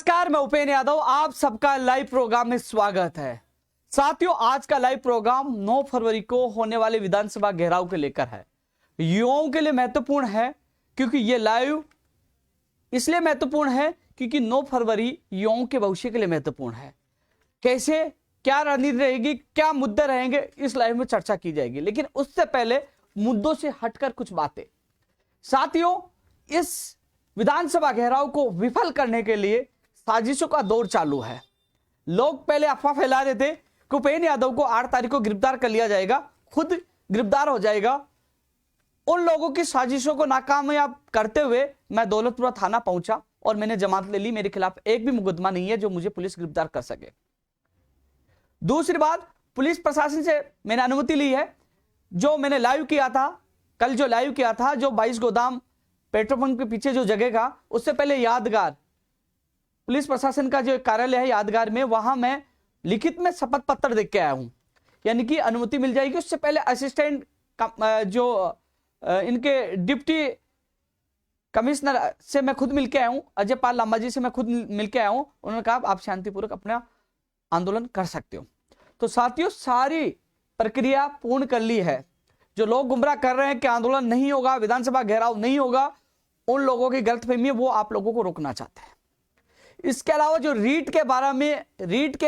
नमस्कार, मैं उपेंद्र यादव, आप सबका लाइव प्रोग्राम में स्वागत है। साथियों, आज का लाइव प्रोग्राम 9 फरवरी को होने वाले विधानसभा घेराव के लेकर है। युवाओं के लिए महत्वपूर्ण है क्योंकि ये लाइव इसलिए महत्वपूर्ण है क्योंकि 9 फरवरी युवाओं के भविष्य के लिए महत्वपूर्ण है। कैसे, क्या रणनीति रहेगी, क्या मुद्दे रहेंगे, इस लाइव में चर्चा की जाएगी। लेकिन उससे पहले मुद्दों से हटकर कुछ बातें। साथियों, इस विधानसभा घेराव को विफल करने के लिए साजिशों का दौर चालू है। लोग पहले अफवाह फैला रहे थे कि उपेंद्र यादव को 8 तारीख को गिरफ्तार कर लिया जाएगा, खुद गिरफ्तार हो जाएगा। उन लोगों की साजिशों को नाकामयाब करते हुए मैं दौलतपुरा थाना पहुंचा और मैंने जमानत ले ली। मेरे खिलाफ एक भी मुकदमा नहीं है जो मुझे पुलिस गिरफ्तार कर सके। दूसरी बात, पुलिस प्रशासन से मैंने अनुमति ली है। जो मैंने लाइव किया था, कल जो लाइव किया था, जो 22 गोदाम पेट्रोल पंप के पीछे जो जगह का, उससे पहले यादगार पुलिस प्रशासन का जो कार्यालय है यादगार में, वहां मैं लिखित में शपथ पत्र देख के आया हूं, यानी कि अनुमति मिल जाएगी। उससे पहले असिस्टेंट जो इनके डिप्टी कमिश्नर से मैं खुद मिलकर आया हूं, अजय पाल लांबा जी से मैं खुद मिलकर आया हूं। उन्होंने कहा आप शांतिपूर्वक अपना आंदोलन कर सकते हो। तो साथियों, सारी प्रक्रिया पूर्ण कर ली है। जो लोग गुमराह कर रहे हैं कि आंदोलन नहीं होगा, विधानसभा घेराव नहीं होगा, उन लोगों की गलतफहमी है, वो आप लोगों को रोकना चाहते हैं। इसके अलावा जो रीट के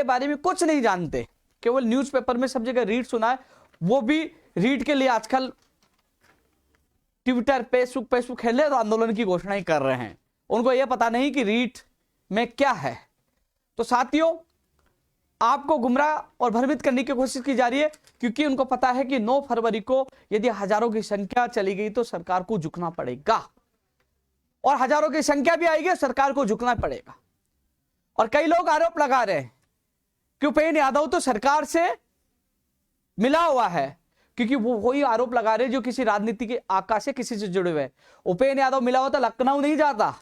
बारे में कुछ नहीं जानते, केवल न्यूज़पेपर में सब जगह रीट सुना है, वो भी रीट के लिए आजकल ट्विटर फेसबुक खेले तो आंदोलन की घोषणा ही कर रहे हैं। उनको यह पता नहीं कि रीट में क्या है। तो साथियों, आपको गुमराह और भ्रमित करने की कोशिश की जा रही है क्योंकि उनको पता है कि 9 फरवरी को यदि हजारों की संख्या चली गई तो सरकार को झुकना पड़ेगा, और हजारों की संख्या भी आएगी, सरकार को झुकना पड़ेगा। और कई लोग आरोप लगा रहे हैं कि उपेंद्र यादव तो सरकार से मिला हुआ है, क्योंकि वो वही आरोप लगा रहे हैं जो किसी राजनीति के आकाश से किसी से जुड़े हुए। उपेंद्र यादव मिला हुआ तो लखनऊ नहीं जाता।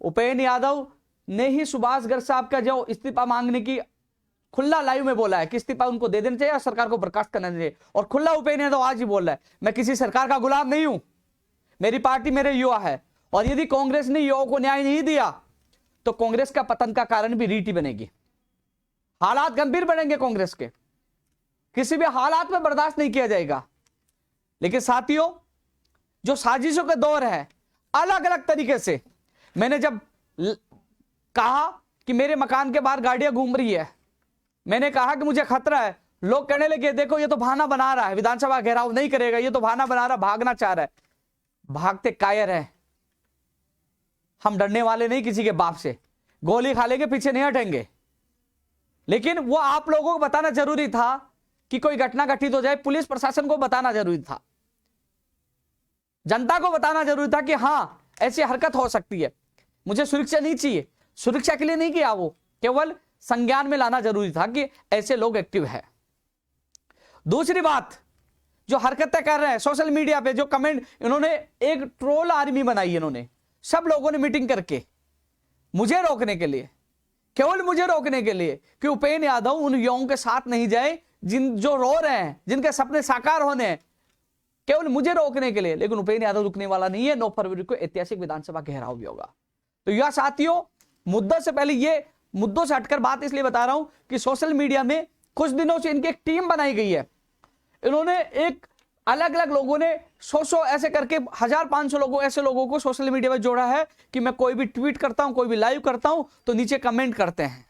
उपेंद्र यादव ने ही सुभाष गर्ग साहब का जो इस्तीफा मांगने की खुला लाइव में बोला है कि इस्तीफा उनको दे देना चाहिए और सरकार को बर्खास्त करना चाहिए। और खुला उपेंद्र यादव आज ही बोल रहा है, मैं किसी सरकार का गुलाम नहीं हूं, मेरी पार्टी मेरे युवा है, और यदि कांग्रेस ने युवाओं को न्याय नहीं दिया तो कांग्रेस का पतन का कारण भी रीट ही बनेगी। हालात गंभीर बनेंगे कांग्रेस के, किसी भी हालात में बर्दाश्त नहीं किया जाएगा। लेकिन साथियों, जो साजिशों का दौर है, अलग अलग तरीके से, मैंने जब कहा कि मेरे मकान के बाहर गाड़ियां घूम रही है, मैंने कहा कि मुझे खतरा है, लोग कहने लगे देखो ये तो बहाना बना रहा है, विधानसभा घेराव नहीं करेगा, ये तो बहाना बना रहा, भागना चाह रहा है। भागते कायर है, हम डरने वाले नहीं किसी के बाप से, गोली खा लेंगे, पीछे नहीं हटेंगे। लेकिन वो आप लोगों को बताना जरूरी था कि कोई घटना घटित हो जाए, पुलिस प्रशासन को बताना जरूरी था, जनता को बताना जरूरी था कि हां ऐसी हरकत हो सकती है। मुझे सुरक्षा नहीं चाहिए, सुरक्षा के लिए नहीं किया, वो केवल संज्ञान में लाना जरूरी था कि ऐसे लोग एक्टिव है। दूसरी बात, जो हरकतें कर रहे हैं सोशल मीडिया पे, जो कमेंट, इन्होंने एक ट्रोल आर्मी बनाई, इन्होंने सब लोगों ने मीटिंग करके मुझे रोकने के लिए, केवल मुझे रोकने के लिए कि उपेंद्र यादव उन युवाओं के साथ नहीं जाए जो रो रहे हैं, जिनके सपने साकार होने हैं, केवल मुझे रोकने के लिए। लेकिन उपेंद्र यादव रुकने वाला नहीं है। 9 फरवरी को ऐतिहासिक विधानसभा घेराव भी होगा। तो यह साथियों, मुद्दों से पहले ये मुद्दों से हटकर बात इसलिए बता रहा हूं कि सोशल मीडिया में कुछ दिनों से इनकी एक टीम बनाई गई है। इन्होंने एक अलग अलग लोगों ने 100 ऐसे करके 1500 लोगों, ऐसे लोगों को सोशल मीडिया में जोड़ा है कि मैं कोई भी ट्वीट करता हूं, कोई भी लाइव करता हूं तो नीचे कमेंट करते हैं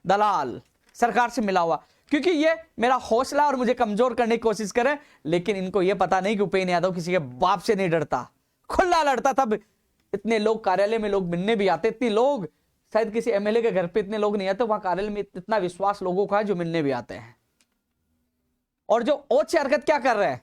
दलाल, सरकार से मिला हुआ, क्योंकि ये मेरा हौसला और मुझे कमजोर करने की कोशिश करें। लेकिन इनको यह पता नहीं कि उपेंद्र यादव किसी के बाप से नहीं डरता, खुला लड़ता। तब इतने लोग कार्यालय में लोग मिलने भी आते, इतने लोग, शायद किसी एमएलए के घर पे इतने लोग नहीं आते, वहां कार्यालय में इतना विश्वास लोगों का है जो मिलने भी आते हैं। और जो ओछी हरकत क्या कर रहे हैं,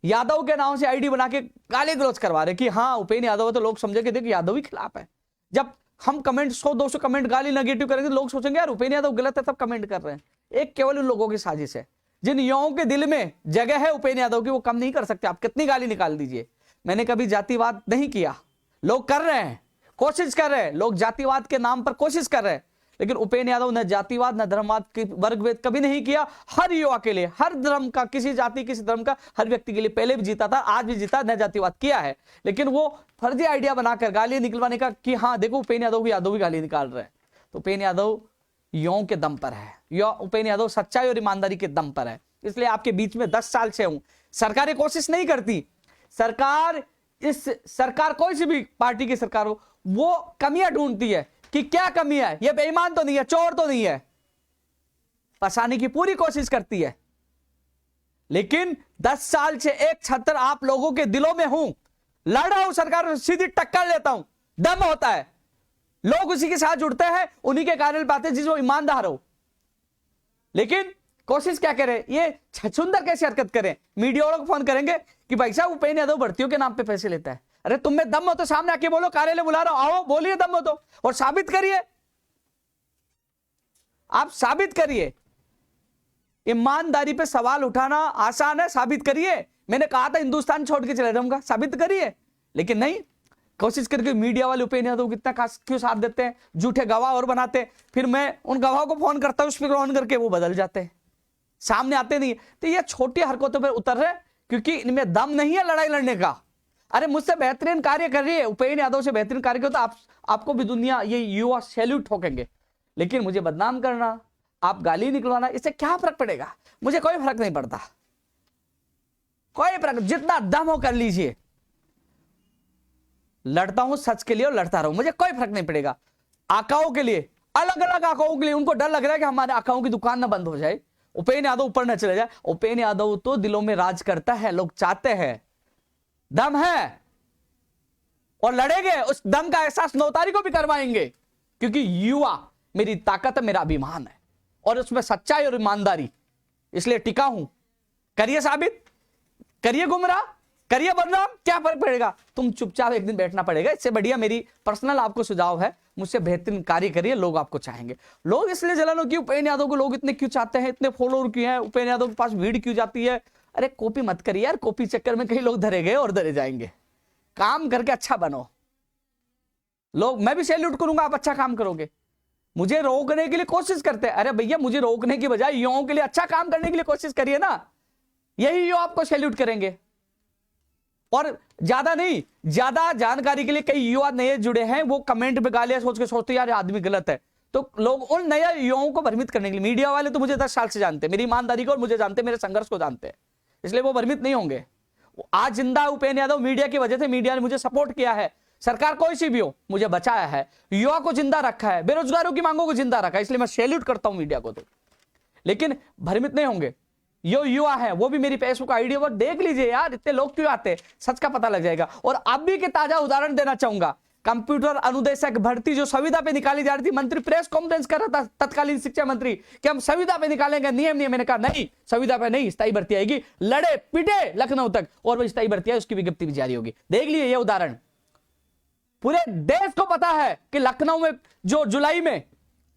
यादव के नाम से आईडी बना के गाली गलौज करवा रहे कि हाँ उपेंद्र यादव है, तो लोग समझे कि देखो यादव ही खिलाफ है। जब हम कमेंट 100-200 कमेंट गाली नेगेटिव करेंगे तो लोग सोचेंगे यार उपेंद्र यादव गलत है, तब कमेंट कर रहे हैं। एक केवल उन लोगों की साजिश है, जिन युवाओं के दिल में जगह है उपेंद्र यादव की, वो कम नहीं कर सकते। आप कितनी गाली निकाल दीजिए, मैंने कभी जातिवाद नहीं किया, लोग कर रहे हैं, कोशिश कर रहे हैं, लोग जातिवाद के नाम पर कोशिश कर रहे हैं, लेकिन उपेंद्र यादव न जातिवाद न धर्मवाद की वर्गभेद कभी नहीं किया। हर युवा के लिए, हर धर्म का, किसी जाति किसी धर्म का, हर व्यक्ति के लिए पहले भी जीता था, आज भी जीता, न जातिवाद किया है। लेकिन वो फर्जी आइडिया बनाकर गाली निकलवाने का कि हाँ देखो उपेंद्र यादव भी गाली निकाल रहे हैं, तो उपेंद्र यादव युवाओं के दम पर है, या उपेंद्र यादव सच्चाई और ईमानदारी के दम पर है। इसलिए आपके बीच में 10 साल से हूं। सरकारें कोशिश नहीं करती, सरकार कोई सी भी पार्टी की सरकार हो, वो कमियां ढूंढती है कि क्या कमी है, ये बेईमान तो नहीं है, चोर तो नहीं है, फंसाने की पूरी कोशिश करती है। लेकिन 10 साल से एक छत्र आप लोगों के दिलों में हूं, लड़ रहा हूं, सरकार सीधी टक्कर लेता हूं, दम होता है, लोग उसी के साथ जुड़ते हैं, उन्हीं के कारण पाते जिस वो ईमानदार हो। लेकिन कोशिश क्या करें, ये छछुंदर कैसे हरकत करें, मीडिया वालों को फोन करेंगे कि भाई साहब उपेंद्र यादव भर्तियों के नाम पे पैसे लेता है। अरे तुम में दम हो तो सामने आके बोलो, कार्यालय बुला रहा हूं, आओ बोलिए दम हो तो, और साबित करिए, आप साबित करिए। ईमानदारी पे सवाल उठाना आसान है, साबित करिए। मैंने कहा था हिंदुस्तान छोड़ के चले जाऊंगा, साबित करिए। लेकिन नहीं, कोशिश करके मीडिया वाले उपेंद्र यादव कितना क्यों साथ देते हैं, झूठे गवाह और बनाते हैं, फिर मैं उन गवाहों को फोन करता हूं, स्पीकर ऑन करके वो बदल जाते हैं, सामने आते नहीं। तो ये छोटी हरकतों पर उतर रहे क्योंकि इनमें दम नहीं है लड़ाई लड़ने का। अरे मुझसे बेहतरीन कार्य कर रही है, उपेंद्र यादव से बेहतरीन कार्य किया तो आपको भी दुनिया, ये युवा सैल्यूट ठोकेंगे। लेकिन मुझे बदनाम करना, आप गाली निकलवाना, इससे क्या फर्क पड़ेगा, मुझे कोई फर्क नहीं पड़ता, कोई फर्क, जितना दम हो कर लीजिए। लड़ता हूं सच के लिए और लड़ता रहूं, मुझे कोई फर्क नहीं पड़ेगा। आकाओं के लिए, अलग अलग आकाओं के लिए, उनको डर लग रहा है कि हमारे आकाओं की दुकान ना बंद हो जाए, उपेंद्र यादव ऊपर न चले जाए। उपेंद्र यादव तो दिलों में राज करता है, लोग चाहते हैं, दम है और लड़ेंगे, उस दम का एहसास 9 तारीख को भी करवाएंगे, क्योंकि युवा मेरी ताकत है, मेरा अभिमान है, और उसमें सच्चाई और ईमानदारी, इसलिए टिका हूं। करिए साबित, करिए गुमराह, करिए बदनाम, क्या फर्क पड़ेगा, तुम चुपचाप एक दिन बैठना पड़ेगा। इससे बढ़िया मेरी पर्सनल आपको सुझाव है, मुझसे बेहतरीन कार्य करिए, लोग आपको चाहेंगे। लोग इसलिए जलन हो कि उपेंद्र यादव को लोग इतने क्यों चाहते हैं, इतने फॉलोअर क्यों हैं, उपेंद्र यादव के पास भीड़ क्यों जाती है। अरे कॉपी मत करिए यार, कॉपी चक्कर में कई लोग धरे गए और धरे जाएंगे। काम करके अच्छा बनो, लोग, मैं भी सैल्यूट करूंगा आप अच्छा काम करोगे। मुझे रोकने के लिए कोशिश करते हैं, अरे भैया मुझे रोकने की बजाय युवाओं के लिए अच्छा काम करने के लिए कोशिश करिए ना, यही युवा आपको सैल्यूट करेंगे। और ज्यादा नहीं, ज्यादा जानकारी के लिए कई युवा नए जुड़े हैं, वो कमेंट पे गालियां सोच के सोचते यार आदमी गलत है, तो लोग उन नए युवाओं को भ्रमित करने के लिए, मीडिया वाले तो मुझे 10 साल से जानते हैं, मेरी ईमानदारी को, और मुझे जानते हैं, मेरे संघर्ष को जानते हैं, इसलिए वो भ्रमित नहीं होंगे। आज जिंदा उपेंद्र यादव मीडिया की वजह से, मीडिया ने मुझे सपोर्ट किया है, सरकार कोई सी भी हो मुझे बचाया है, युवा को जिंदा रखा है, बेरोजगारों की मांगों को जिंदा रखा है, इसलिए मैं सैल्यूट करता हूं मीडिया को। तो लेकिन भ्रमित नहीं होंगे, यो युवा है, वो भी मेरी फेसबुक आईडी पर देख लीजिए यार, इतने लोग क्यों आते हैं, सच का पता लग जाएगा। और अभी के ताजा उदाहरण देना चाहूंगा, कंप्यूटर अनुदेशक भर्ती जो संविदा पे निकाली जा रही थी, मंत्री प्रेस कॉन्फ्रेंस कर रहा था, तत्कालीन शिक्षा मंत्री, कि हम संविदा पे निकालेंगे, नियम नहीं। मैंने कहा नहीं, संविदा पे नहीं, स्थायी भर्ती आएगी, लड़े पिटे लखनऊ तक, और वो स्थायी भर्ती है, उसकी विज्ञप्ति भी जारी होगी। देख लीजिए ये उदाहरण, पूरे देश को पता है कि लखनऊ में जो जुलाई में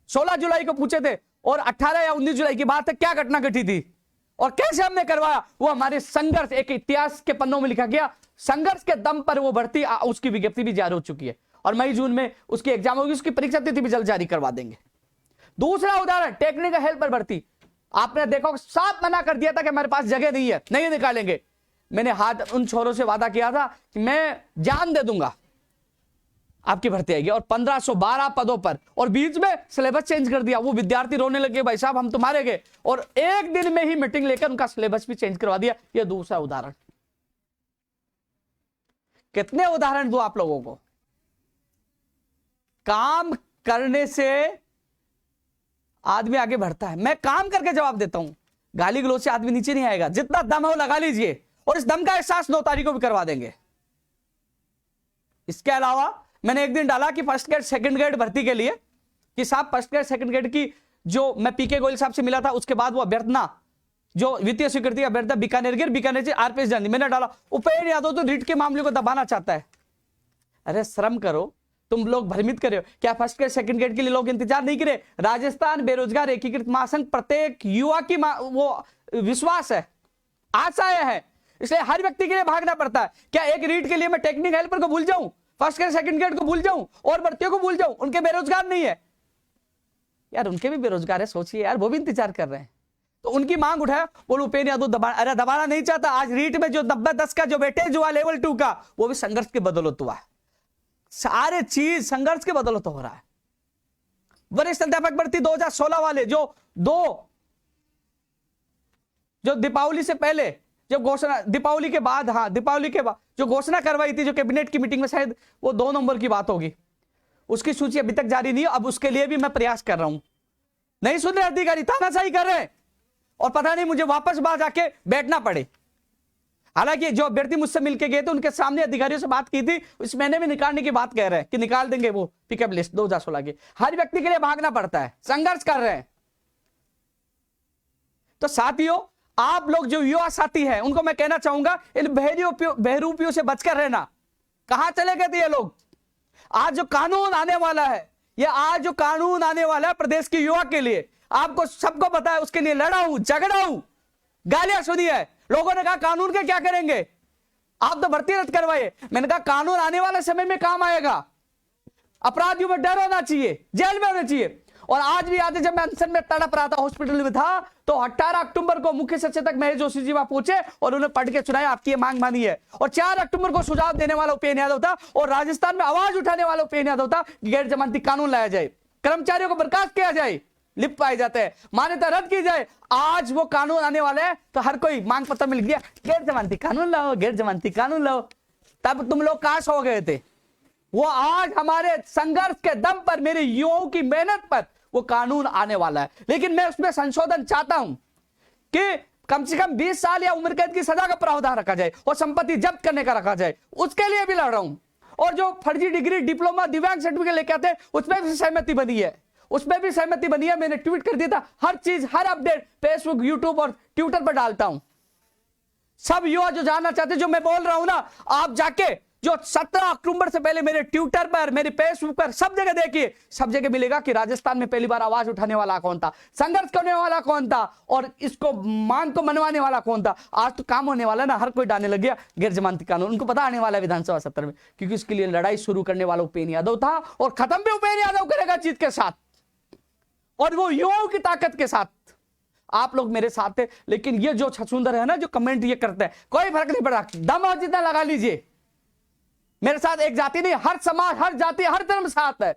16 जुलाई को पूछे थे और 18 या 19 जुलाई की बात है, क्या घटना घटी थी और कैसे हमने करवाया, वो हमारे संघर्ष, एक इतिहास के पन्नों में लिखा गया, संघर्ष के दम पर वो भर्ती, उसकी विज्ञप्ति भी जारी हो चुकी है, और मई जून में उसकी एग्जाम होगी, उसकी परीक्षा तिथि भी जल्द जारी करवा देंगे। दूसरा उदाहरण, टेक्निकल हेल्पर भर्ती, आपने देखो साफ मना कर दिया था कि हमारे पास जगह नहीं है, नहीं निकालेंगे। मैंने हाथ उन छोरों से वादा किया था कि मैं जान दे दूंगा, आपकी भर्ती आएगी, और 1512 पदों पर, और बीच में सिलेबस चेंज कर दिया। वो विद्यार्थी रोने लगे, भाई साहब हम तुम्हारे गए, और एक दिन में ही मीटिंग लेकर उनका सिलेबस भी चेंज करवा दिया। यह दूसरा उदाहरण। कितने उदाहरण दो आप लोगों को। काम करने से आदमी आगे बढ़ता है, मैं काम करके जवाब देता हूं, गाली गलौज से आदमी नीचे नहीं आएगा। जितना दम हो लगा लीजिए, और इस दम का एहसास 9 तारीख को भी करवा देंगे। इसके अलावा मैंने एक दिन डाला कि फर्स्ट ग्रेड सेकंड ग्रेड भर्ती के लिए, कि साहब फर्स्ट ग्रेड सेकंड ग्रेड की जो मैं पीके गोयल साहब से मिला था, उसके बाद वो अभ्यर्थना जो वित्तीय स्वीकृति अभ्यर्थना बीकानेर गिर, बीकानेर से आरपीएस जानी, मैंने डाला उपेंद्र यादव तो रिट के मामले को दबाना चाहता है। अरे शर्म करो, तुम लोग भ्रमित कर रहे हो क्या? फर्स्ट ग्रेड सेकंड ग्रेड के लिए लोग इंतजार नहीं करे? राजस्थान बेरोजगार एकीकृत महासंघ प्रत्येक युवा की वो विश्वास है, आशाएं है, इसलिए हर व्यक्ति के लिए भागना पड़ता है। क्या एक रीट के लिए मैं टेक्निकल हेल्पर को भूल जाऊं, फर्स्ट ग्रेड सेकंड ग्रेड को भूल जाऊं, और भर्तियों को भूल जाऊं? उनके बेरोजगार नहीं है, यार उनके भी बेरोजगार है, सोचिए यार, वो भी इंतजार कर रहे हैं। तो उनकी मांग उठाया, बोलो उपेंद्र यादव दबाना नहीं चाहता। आज रीट में जो 90-10 का जो वेटेज हुआ लेवल 2 का, वो भी संघर्ष के बदौलत हुआ है। सारे चीज संघर्ष के बदौलत हो रहा है। वरिष्ठ अध्यापक भर्ती 2016 वाले जो दीपावली से पहले जब घोषणा, दीपावली के बाद, हाँ दीपावली के बाद जो घोषणा करवाई थी, जो कैबिनेट की मीटिंग में, शायद वो 2 नवंबर की बात होगी, उसकी सूची अभी तक जारी नहीं है। अब उसके लिए भी मैं प्रयास कर रहा हूं। नहीं सुन रहे अधिकारी, तानाशाही कर रहे हैं, और पता नहीं मुझे वापस बाहर जाके बैठना पड़े। हालांकि जो अभ्यर्थी मुझसे मिलकर गए थे, उनके सामने अधिकारियों से बात की थी, इस महीने में निकालने की बात कह रहे हैं कि निकाल देंगे वो पिकअप लिस्ट 2016 की। हर व्यक्ति के लिए भागना पड़ता है, संघर्ष कर रहे हैं। तो साथियों, आप लोग जो युवा साथी हैं, उनको मैं कहना चाहूंगा, इन बहरूपियों से बचकर रहना। कहां चले गए थे ये लोग? आज जो कानून आने वाला है, ये आज जो कानून आने वाला है प्रदेश के युवा के लिए, आपको सबको पता है, उसके लिए लड़ा हूं, झगड़ा हूं, गालियां सुनी है। लोगों ने कहा कानून के क्या करेंगे, आप तो भर्ती रद्द करवाइए। मैंने कहा कानून आने वाले समय में काम आएगा। अपराधियों में डर होना चाहिए, जेल में होना चाहिए। और आज भी याद है, जब मैं अनशन में तड़प रहा था, हॉस्पिटल में था, तो 18 अक्टूबर को मुख्य सचेतक महेश जोशी जी वहां पहुंचे और उन्हें पढ़ के सुनाया, आपकी ये मांग मानी है। और 4 अक्टूबर को सुझाव देने वाला उपेंद्र यादव था, और राजस्थान में आवाज उठाने वाला उपेंद्र यादव था कि गैर जमानती कानून लाया जाए, कर्मचारियों को बर्खास्त किया जाए, लिप पाए जाते हैं, मान्यता रद्द की जाए। आज वो कानून आने वाले हैं, तो हर कोई मांग पत्र मिल गया, गैर जमानती कानून लाओ, गैर जमानती कानून लाओ। तब तुम लोग कहां सो गए थे? वो आज हमारे संघर्ष के दम पर, मेरे युवाओं की मेहनत पर वो कानून आने वाला है। लेकिन मैं उसमें संशोधन चाहता हूं कि कम से कम 20 साल या उम्र कैद की सजा का प्रावधान रखा जाए और संपत्ति जब्त करने का रखा जाए। उसके लिए भी लड़ रहा हूं। और जो फर्जी डिग्री, डिप्लोमा, दिव्यांग सर्टिफिकेट लेके आते हैं, उसमें भी सहमति बनी है, उसमें भी सहमति बनी है। मैंने ट्वीट कर दिया था। हर चीज, हर अपडेट फेसबुक, यूट्यूब और ट्विटर पर डालता हूं। सब युवा जो जानना चाहते, जो मैं बोल रहा हूं ना, आप जाके जो 17 अक्टूबर से पहले मेरे ट्विटर पर, मेरे फेसबुक पर, सब जगह देखिए, सब जगह मिलेगा कि राजस्थान में पहली बार आवाज उठाने वाला कौन था, संघर्ष करने वाला कौन था, और इसको मांग को मनवाने वाला कौन था। आज तो काम होने वाला ना, हर कोई डालने लग गया गैर जमानती कानून। उनको पता आने वाला है विधानसभा सत्र में, क्योंकि उसके लिए लड़ाई शुरू करने वाला उपेंद्र यादव था, और खत्म भी उपेंद्र यादव करेगा जीत के साथ, और वो युवाओं की ताकत के साथ। आप लोग मेरे साथ थे। लेकिन ये जो छछूंदर है ना, जो कमेंट ये करते हैं, कोई फर्क नहीं पड़ा, दम और जितना लगा लीजिए। मेरे साथ एक जाति नहीं, हर समाज, हर जाति, हर धर्म साथ है,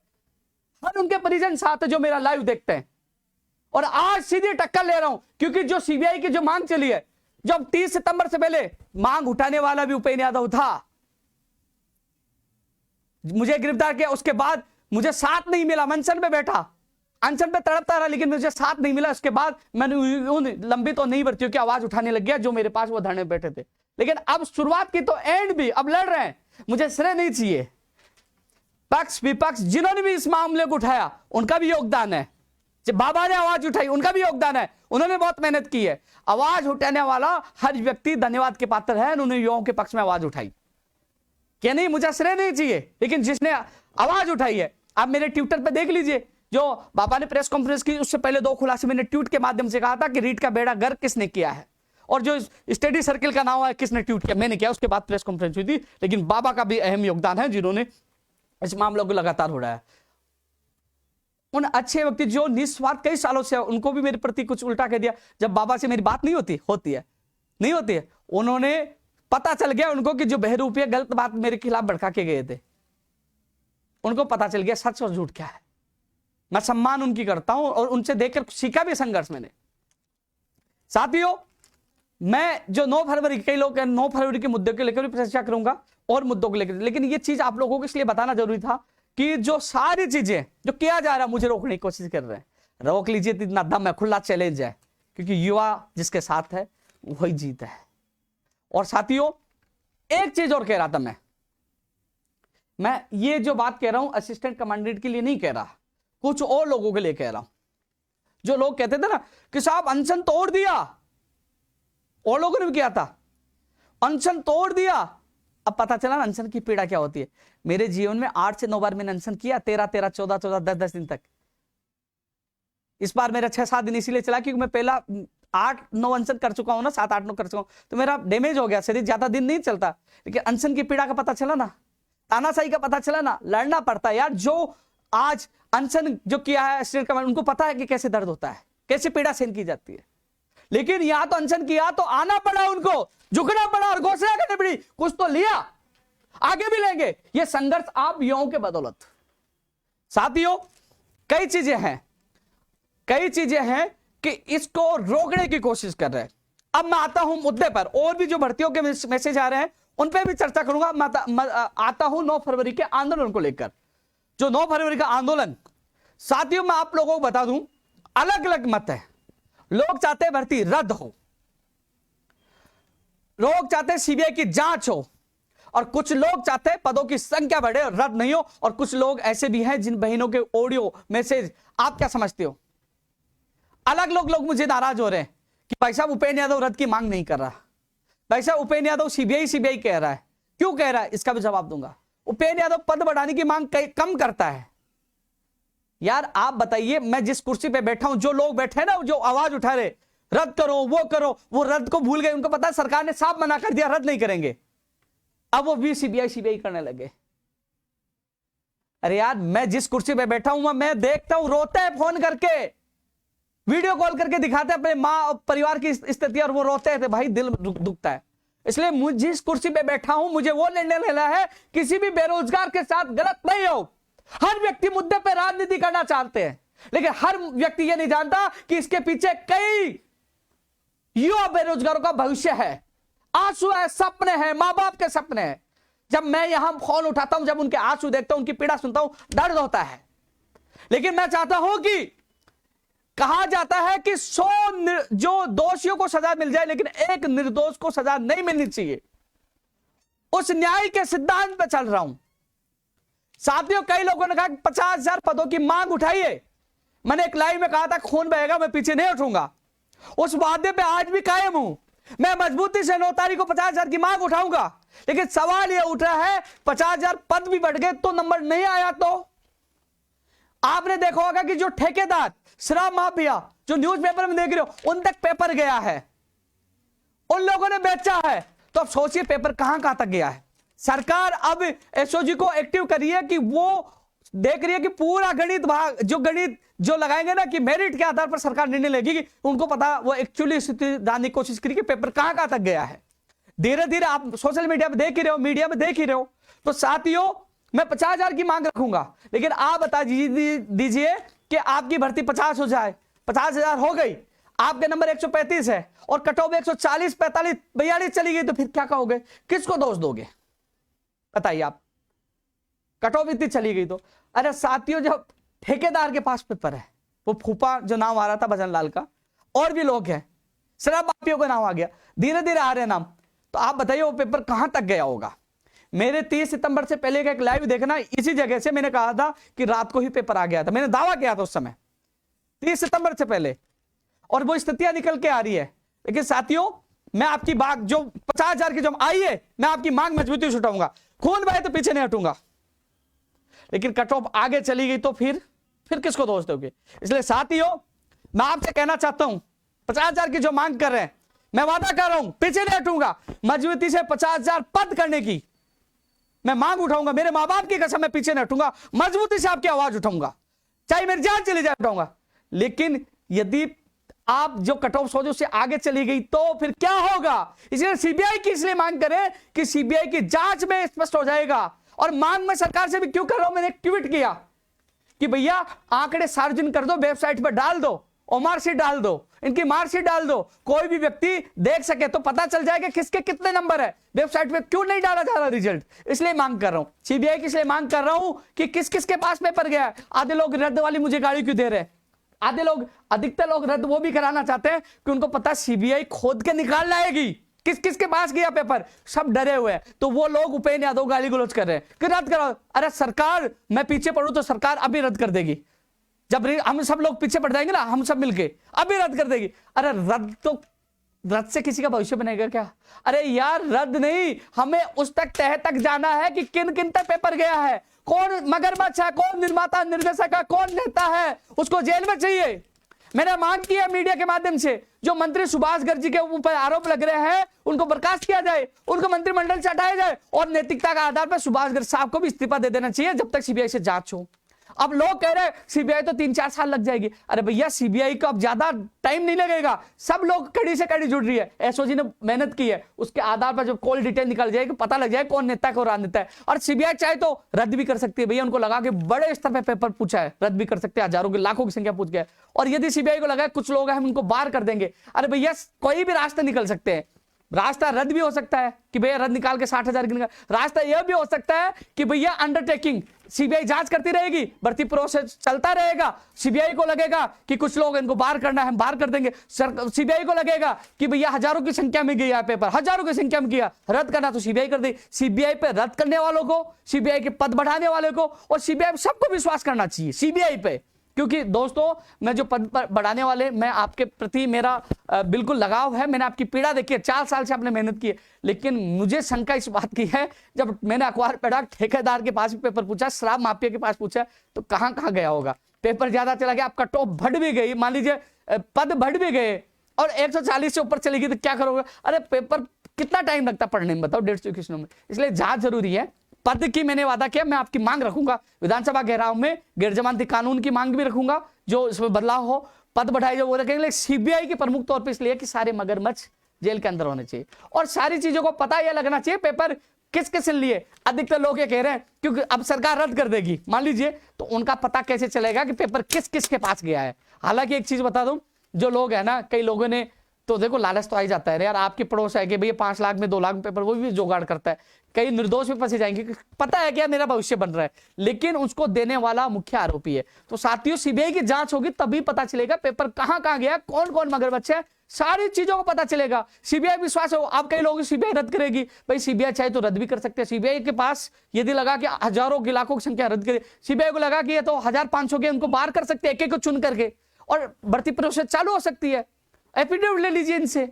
हर उनके परिजन साथ है जो मेरा लाइव देखते हैं। और आज सीधी टक्कर ले रहा हूं, क्योंकि जो सीबीआई की जो मांग चली है, जब 30 सितंबर से पहले मांग उठाने वाला भी उपेंद्र यादव था, मुझे गिरफ्तार किया, उसके बाद मुझे साथ नहीं मिला, अनशन पे बैठा, अनशन पे तड़पता रहा, लेकिन मुझे साथ नहीं मिला। उसके बाद मैंने उन लंबित और नहीं भर्तियों की आवाज उठाने लग गया जो मेरे पास वो धरने बैठे थे। लेकिन अब शुरुआत की तो एंड भी, अब लड़ रहे हैं, मुझे श्रेय नहीं चाहिए। पक्ष विपक्ष जिन्होंने भी इस मामले को उठाया, उनका भी योगदान है। जब बाबा ने आवाज उठाई, उनका भी योगदान है, उन्होंने बहुत मेहनत की है। आवाज उठाने वाला हर व्यक्ति धन्यवाद के पात्र है, उन्होंने युवाओं के पक्ष में आवाज उठाई। क्या नहीं, मुझे श्रेय नहीं चाहिए, लेकिन जिसने आवाज उठाई है, आप मेरे ट्विटर पे देख लीजिए। जो बाबा ने प्रेस कॉन्फ्रेंस की, उससे पहले 2 खुलासे मैंने ट्वीट के माध्यम से कहा था कि रीट का बेड़ा गर्क किसने किया है, और जो स्टडी सर्किल का नाम है किसने ट्वीट किया, मैंने किया। उसके बाद प्रेस कॉन्फ्रेंस हुई थी, लेकिन बाबा का भी अहम योगदान है, जिन्होंने इस मामलों को लगातार उड़ाया। उन अच्छे व्यक्ति जो निस्वार्थ कई सालों से, उनको भी मेरे प्रति कुछ उल्टा कह दिया। जब बाबा से मेरी बात नहीं होती, होती है, नहीं होती है, उन्होंने पता चल गया उनको कि जो बहरूपिया गलत बात मेरे खिलाफ भड़का के गए थे, उनको पता चल गया सच और झूठ क्या है। मैं सम्मान उनकी करता हूं, और उनसे देखकर सीखा भी संघर्ष मैंने। साथियों, मैं जो 9 फरवरी, कई लोग 9 फरवरी के मुद्दे को लेकर भी चर्चा करूंगा, और मुद्दों को लेकर, लेकिन ये चीज आप लोगों को इसलिए बताना जरूरी था कि जो सारी चीजें जो किया जा रहा है, मुझे रोकने की कोशिश कर रहे हैं। रोक लीजिए, इतना दम है, खुला चैलेंज है, क्योंकि युवा जिसके साथ है वही जीत है। और साथियों, एक चीज और कह रहा था मैं ये जो बात कह रहा हूं असिस्टेंट कमांडेंट के लिए नहीं कह रहा, कुछ और लोगों के लिए कह रहा हूं। जो लोग कहते थे ना कि साहब अनशन तोड़ दिया, और लोगों ने भी किया था, अनशन तोड़ दिया। अब पता चला ना अनशन की पीड़ा क्या होती है। मेरे जीवन में 8 से 9 बार मैंने अनशन किया, 13, 14, 10 दिन तक। इस बार मेरा 6-7 दिन इसीलिए चला क्योंकि मैं पहला 8-9 अनशन कर चुका हूं ना, 7-8 9 कर चुका हूं, तो मेरा डैमेज हो गया, शरीर ज्यादा दिन नहीं चलता। लेकिन अनशन की पीड़ा का पता चला ना, तानाशाही का पता चला ना, लड़ना पड़ता है यार। जो आज अनशन जो किया है स्टेट कमांड, उनको पता है कि कैसे दर्द होता है, कैसे पीड़ा सहन की जाती है। लेकिन यहां तो अनशन किया तो आना पड़ा, उनको झुकना पड़ा और घोषणा करनी पड़ी, कुछ तो लिया, आगे भी लेंगे। ये संघर्ष आप युवाओं के बदौलत। साथियों, कई चीजें हैं कि इसको रोकने की कोशिश कर रहे हैं। अब मैं आता हूं मुद्दे पर, और भी जो भर्तियों के मैसेज आ रहे हैं उन पे भी चर्चा करूंगा। आता हूं 9 फरवरी के आंदोलन को लेकर। जो 9 फरवरी का आंदोलन, साथियों मैं आप लोगों को बता दूं, अलग अलग मत है। लोग चाहते हैं भर्ती रद्द हो, लोग चाहते हैं सीबीआई की जांच हो, और कुछ लोग चाहते हैं पदों की संख्या बढ़े और रद्द नहीं हो। और कुछ लोग ऐसे भी हैं जिन बहनों के ऑडियो मैसेज, आप क्या समझते हो? अलग लोग मुझे नाराज हो रहे हैं कि भाई साहब उपेंद्र यादव रद्द की मांग नहीं कर रहा, भाई साहब उपेंद्र यादव सीबीआई कह रहा है। क्यों कह रहा है, इसका भी जवाब दूंगा। उपेंद्र यादव पद बढ़ाने की मांग कम करता है। यार आप बताइए, मैं जिस कुर्सी पे बैठा हूं, जो लोग बैठे हैं ना, जो आवाज उठा रहे रद्द करो, वो करो, वो रद्द को भूल गए। उनको पता है सरकार ने साफ मना कर दिया, रद्द नहीं करेंगे। अब वो भी सीबीआई करने लगे। अरे यार, मैं जिस कुर्सी पे बैठा हूं, मैं देखता हूं, रोते हैं फोन करके, वीडियो कॉल करके दिखाते अपने मां और परिवार की स्थिति, और वो रोते थे, भाई दिल दुखता है। इसलिए मुझे जिस कुर्सी पे बैठा हूं, मुझे वो निर्णय लेना है, किसी भी बेरोजगार के साथ गलत नहीं हो। हर व्यक्ति मुद्दे पे राजनीति करना चाहते हैं, लेकिन हर व्यक्ति ये नहीं जानता कि इसके पीछे कई युवा बेरोजगारों का भविष्य है, आंसू है, सपने हैं, मां बाप के सपने हैं। जब मैं यहां फोन उठाता हूं, जब उनके आंसू देखता हूं, उनकी पीड़ा सुनता हूं, दर्द होता है। लेकिन मैं चाहता हूं कि, कहा जाता है कि 100 जो दोषियों को सजा मिल जाए, लेकिन एक निर्दोष को सजा नहीं मिलनी चाहिए। उस न्याय के सिद्धांत पर चल रहा हूं। साथियों, कई लोगों ने कहा 50,000 पदों की मांग उठाइए। मैंने एक लाइव में कहा था, खून बहेगा मैं पीछे नहीं उठूंगा। उस वादे पे आज भी कायम हूं। मैं मजबूती से 9 तारीख को 50,000 की मांग उठाऊंगा। लेकिन सवाल यह उठ रहा है, 50,000 पद भी बढ़ गए तो नंबर नहीं आया तो? आपने देखा होगा कि जो ठेकेदार, शराब माफिया, जो न्यूज़पेपर में देख रहे हो, उन तक पेपर गया है, उन लोगों ने बेचा है। तो अब सोचिए पेपर कहां तक गया है। सरकार अब एसओजी को एक्टिव कर रही है कि वो देख रही है कि पूरा गणित जो लगाएंगे ना, कि मेरिट के आधार पर सरकार निर्णय लेगी, कि उनको पता, वो एक्चुअली स्थिति जानने की कोशिश करी कि पेपर कहां तक गया है। धीरे धीरे आप सोशल मीडिया में देख ही रहे हो, मीडिया में देख ही रहे हो। तो साथियों, मैं 50,000 की मांग रखूंगा, लेकिन आप बता दीजिए कि आपकी भर्ती 50 हो जाए, 50,000 हो गई, आपके नंबर 135 है और कट ऑफ 140, 45, 42 चली गई, तो फिर क्या कहोगे? किसको दोष दोगे? बताइए आप। कट ऑफ इतनी चली गई तो। अरे साथियों, जब ठेकेदार के पास पेपर है, वो फूफा जो नाम आ रहा था भजन लाल का, और भी लोग हैं, शराब माफियों का नाम आ गया, धीरे धीरे आ रहे नाम, तो आप बताइए वो पेपर कहां तक गया होगा। मेरे 30 सितंबर से पहले का एक लाइव देखना, इसी जगह से मैंने कहा था कि रात को ही पेपर आ गया था। मैंने दावा किया था उस समय 30 सितंबर से पहले, और वो स्थितियां निकल के आ रही है। लेकिन साथियों, मैं आपकी बात जो 50,000 की जो आई है, मैं आपकी मांग मजबूती से उठाऊंगा, खून बहे तो पीछे नहीं हटूंगा। लेकिन कट ऑफ आगे चली गई तो फिर किसको दोष दोगे? इसलिए साथियों, मैं आपसे कहना चाहता हूं, 50,000 की जो मांग कर रहे हैं, मैं वादा कर रहा हूं पीछे नहीं हटूंगा। मजबूती से 50,000 पद करने की मैं मांग उठाऊंगा। मेरे मां बाप की कसम, मैं पीछे नहीं हटूंगा, मजबूती से आपकी आवाज उठाऊंगा, चाहे मेरी जान चली जाए, उठाऊंगा। लेकिन यदि आप जो कट ऑफ सोचो उससे आगे चली गई तो फिर क्या होगा? इसलिए सीबीआई की इसलिए मांग करें कि सीबीआई की जांच में स्पष्ट हो जाएगा। और मांग में सरकार से भी क्यों कर रहा हूं, मैंने एक ट्वीट किया कि भैया आंकड़े सार्वजनिक कर दो, वेबसाइट पर डाल दो, और मार्कशीट डाल दो, इनकी मार्कशीट डाल दो, कोई भी व्यक्ति देख सके, तो पता चल जाएगा किसके कितने नंबर है। वेबसाइट पे क्यों नहीं डाला जा रहा रिजल्ट? इसलिए मांग कर रहा हूं, सीबीआई की इसलिए मांग कर रहा हूं कि किस किस के पास पेपर गया है। आधे लोग रद्द वाली मुझे गाड़ी क्यों दे रहे हैं, आधे लोग, अधिकतर लोग रद्द वो भी कराना चाहते हैं कि उनको पता सीबीआई खोद के निकाल लाएगी किस किस के पास गया पेपर, सब डरे हुए हैं। तो वो लोग उपेंद्र यादव गाली गलौज कर रहे हैं कि रद्द कराओ। अरे सरकार, मैं पीछे पड़ूं तो सरकार अभी रद्द कर देगी। जब हम सब लोग पीछे पड़ जाएंगे ना, हम सब मिलके, अभी रद्द कर देगी। अरे रद्द से किसी का भविष्य बनेगा क्या? अरे यार, रद्द नहीं, हमें उस तह तक जाना है कि किन किन तक पेपर गया है, कौन मगरमच्छ है, कौन निर्माता निर्देशक है, कौन नेता है, उसको जेल में चाहिए। मैंने मांग की है मीडिया के माध्यम से, जो मंत्री सुभाष गर्ग जी के ऊपर आरोप लग रहे हैं उनको बर्खास्त किया जाए, उनको मंत्रिमंडल से हटाया जाए, और नैतिकता के आधार पर सुभाष गर्ग साहब को भी इस्तीफा दे देना चाहिए जब तक सीबीआई से जांच हो। अब लोग कह रहे हैं सीबीआई तो 3-4 साल लग जाएगी। अरे भैया सीबीआई को अब ज्यादा टाइम नहीं लगेगा, सब लोग कड़ी से कड़ी जुड़ रही है, एसओजी ने मेहनत की है, उसके आधार पर जब कॉल डिटेल निकल जाएगी पता लग जाए कौन नेता है कौन राजनेता है। और सीबीआई चाहे तो रद्द भी कर सकती है भैया, उनको लगा के बड़े स्तर पर पेपर पूछा है, रद्द भी कर सकते हैं, हजारों की लाखों की संख्या पूछ गया। और यदि सीबीआई को लगा कुछ लोग हैं हम उनको बाहर कर देंगे, अरे भैया कोई भी रास्ता निकल सकते हैं, रास्ता रद्द भी हो सकता है कि भैया रद्द निकाल के 60,000 की निकाल, रास्ता यह भी हो सकता है कि भैया अंडरटेकिंग सीबीआई जांच करती रहेगी, भर्ती प्रोसेस चलता रहेगा, सीबीआई को लगेगा कि कुछ लोग इनको बाहर करना है हम बाहर कर देंगे, सीबीआई को लगेगा कि भैया हजारों की संख्या में गया पेपर, हजारों की संख्या में किया, रद्द करना तो सीबीआई कर दे। सीबीआई पे रद्द करने वालों को, सीबीआई के पद बढ़ाने वाले को और सीबीआई सबको विश्वास करना चाहिए सीबीआई पे, क्योंकि दोस्तों मैं जो पद बढ़ाने वाले, मैं आपके प्रति मेरा बिल्कुल लगाव है, मैंने आपकी पीड़ा देखी है, 4 साल से आपने मेहनत की है, लेकिन मुझे शंका इस बात की है जब मैंने अखबार पढ़ा, ठेकेदार के पास भी पेपर पूछा, शराब माफिया के पास पूछा, तो कहां कहां गया होगा, पेपर ज्यादा चला गया, आपका टॉप बढ़ भी गई, मान लीजिए पद बढ़ भी गए और 140 से ऊपर चलेगी तो क्या करोगे? अरे पेपर कितना टाइम लगता पढ़ने में बताओ, 150 क्वेश्चनों में, इसलिए जांच जरूरी है। पद की मैंने वादा किया, मैं आपकी मांग रखूंगा विधानसभा घेराव में, गैर जमानती कानून की मांग भी रखूंगा, जो इसमें बदलाव हो, पद बढ़ाए जो वो रखेंगे, सीबीआई की प्रमुख तौर पे इसलिए कि सारे मगरमच्छ जेल के अंदर होने चाहिए और सारी चीजों को पता यह लगना चाहिए पेपर किस किस लिए। अधिकतर लोग ये कह रहे हैं क्योंकि अब सरकार रद्द कर देगी मान लीजिए, तो उनका पता कैसे चलेगा कि पेपर किस किस के पास गया है। हालांकि एक चीज बता दूं, जो लोग है ना, कई लोगों ने तो देखो लालच तो आ ही जाता है यार, आपके पड़ोस है कि भैया 5 लाख में 2 लाख में पेपर, वो भी जुगाड़ करता है, कई निर्दोष भी फंसे जाएंगे, पता है क्या मेरा भविष्य बन रहा है, लेकिन उसको देने वाला मुख्य आरोपी है। तो साथियों सीबीआई की जांच होगी तभी पता चलेगा पेपर कहां कहां गया, कौन कौन मगरमच्छ है, सारी चीजों को पता चलेगा। सीबीआई विश्वास है, आप कई लोग सीबीआई रद्द करेगी, भाई सीबीआई चाहे तो रद्द भी कर सकते हैं। सीबीआई के पास यदि लगा कि हजारों की लाखों की संख्या रद्द करे, सीबीआई को लगा कि ये तो 1500 के, उनको बाहर कर सकते हैं एक एक को चुन करके, और भर्ती प्रोसेस चालू हो सकती है, एफिडेविट ले लीजिए इनसे।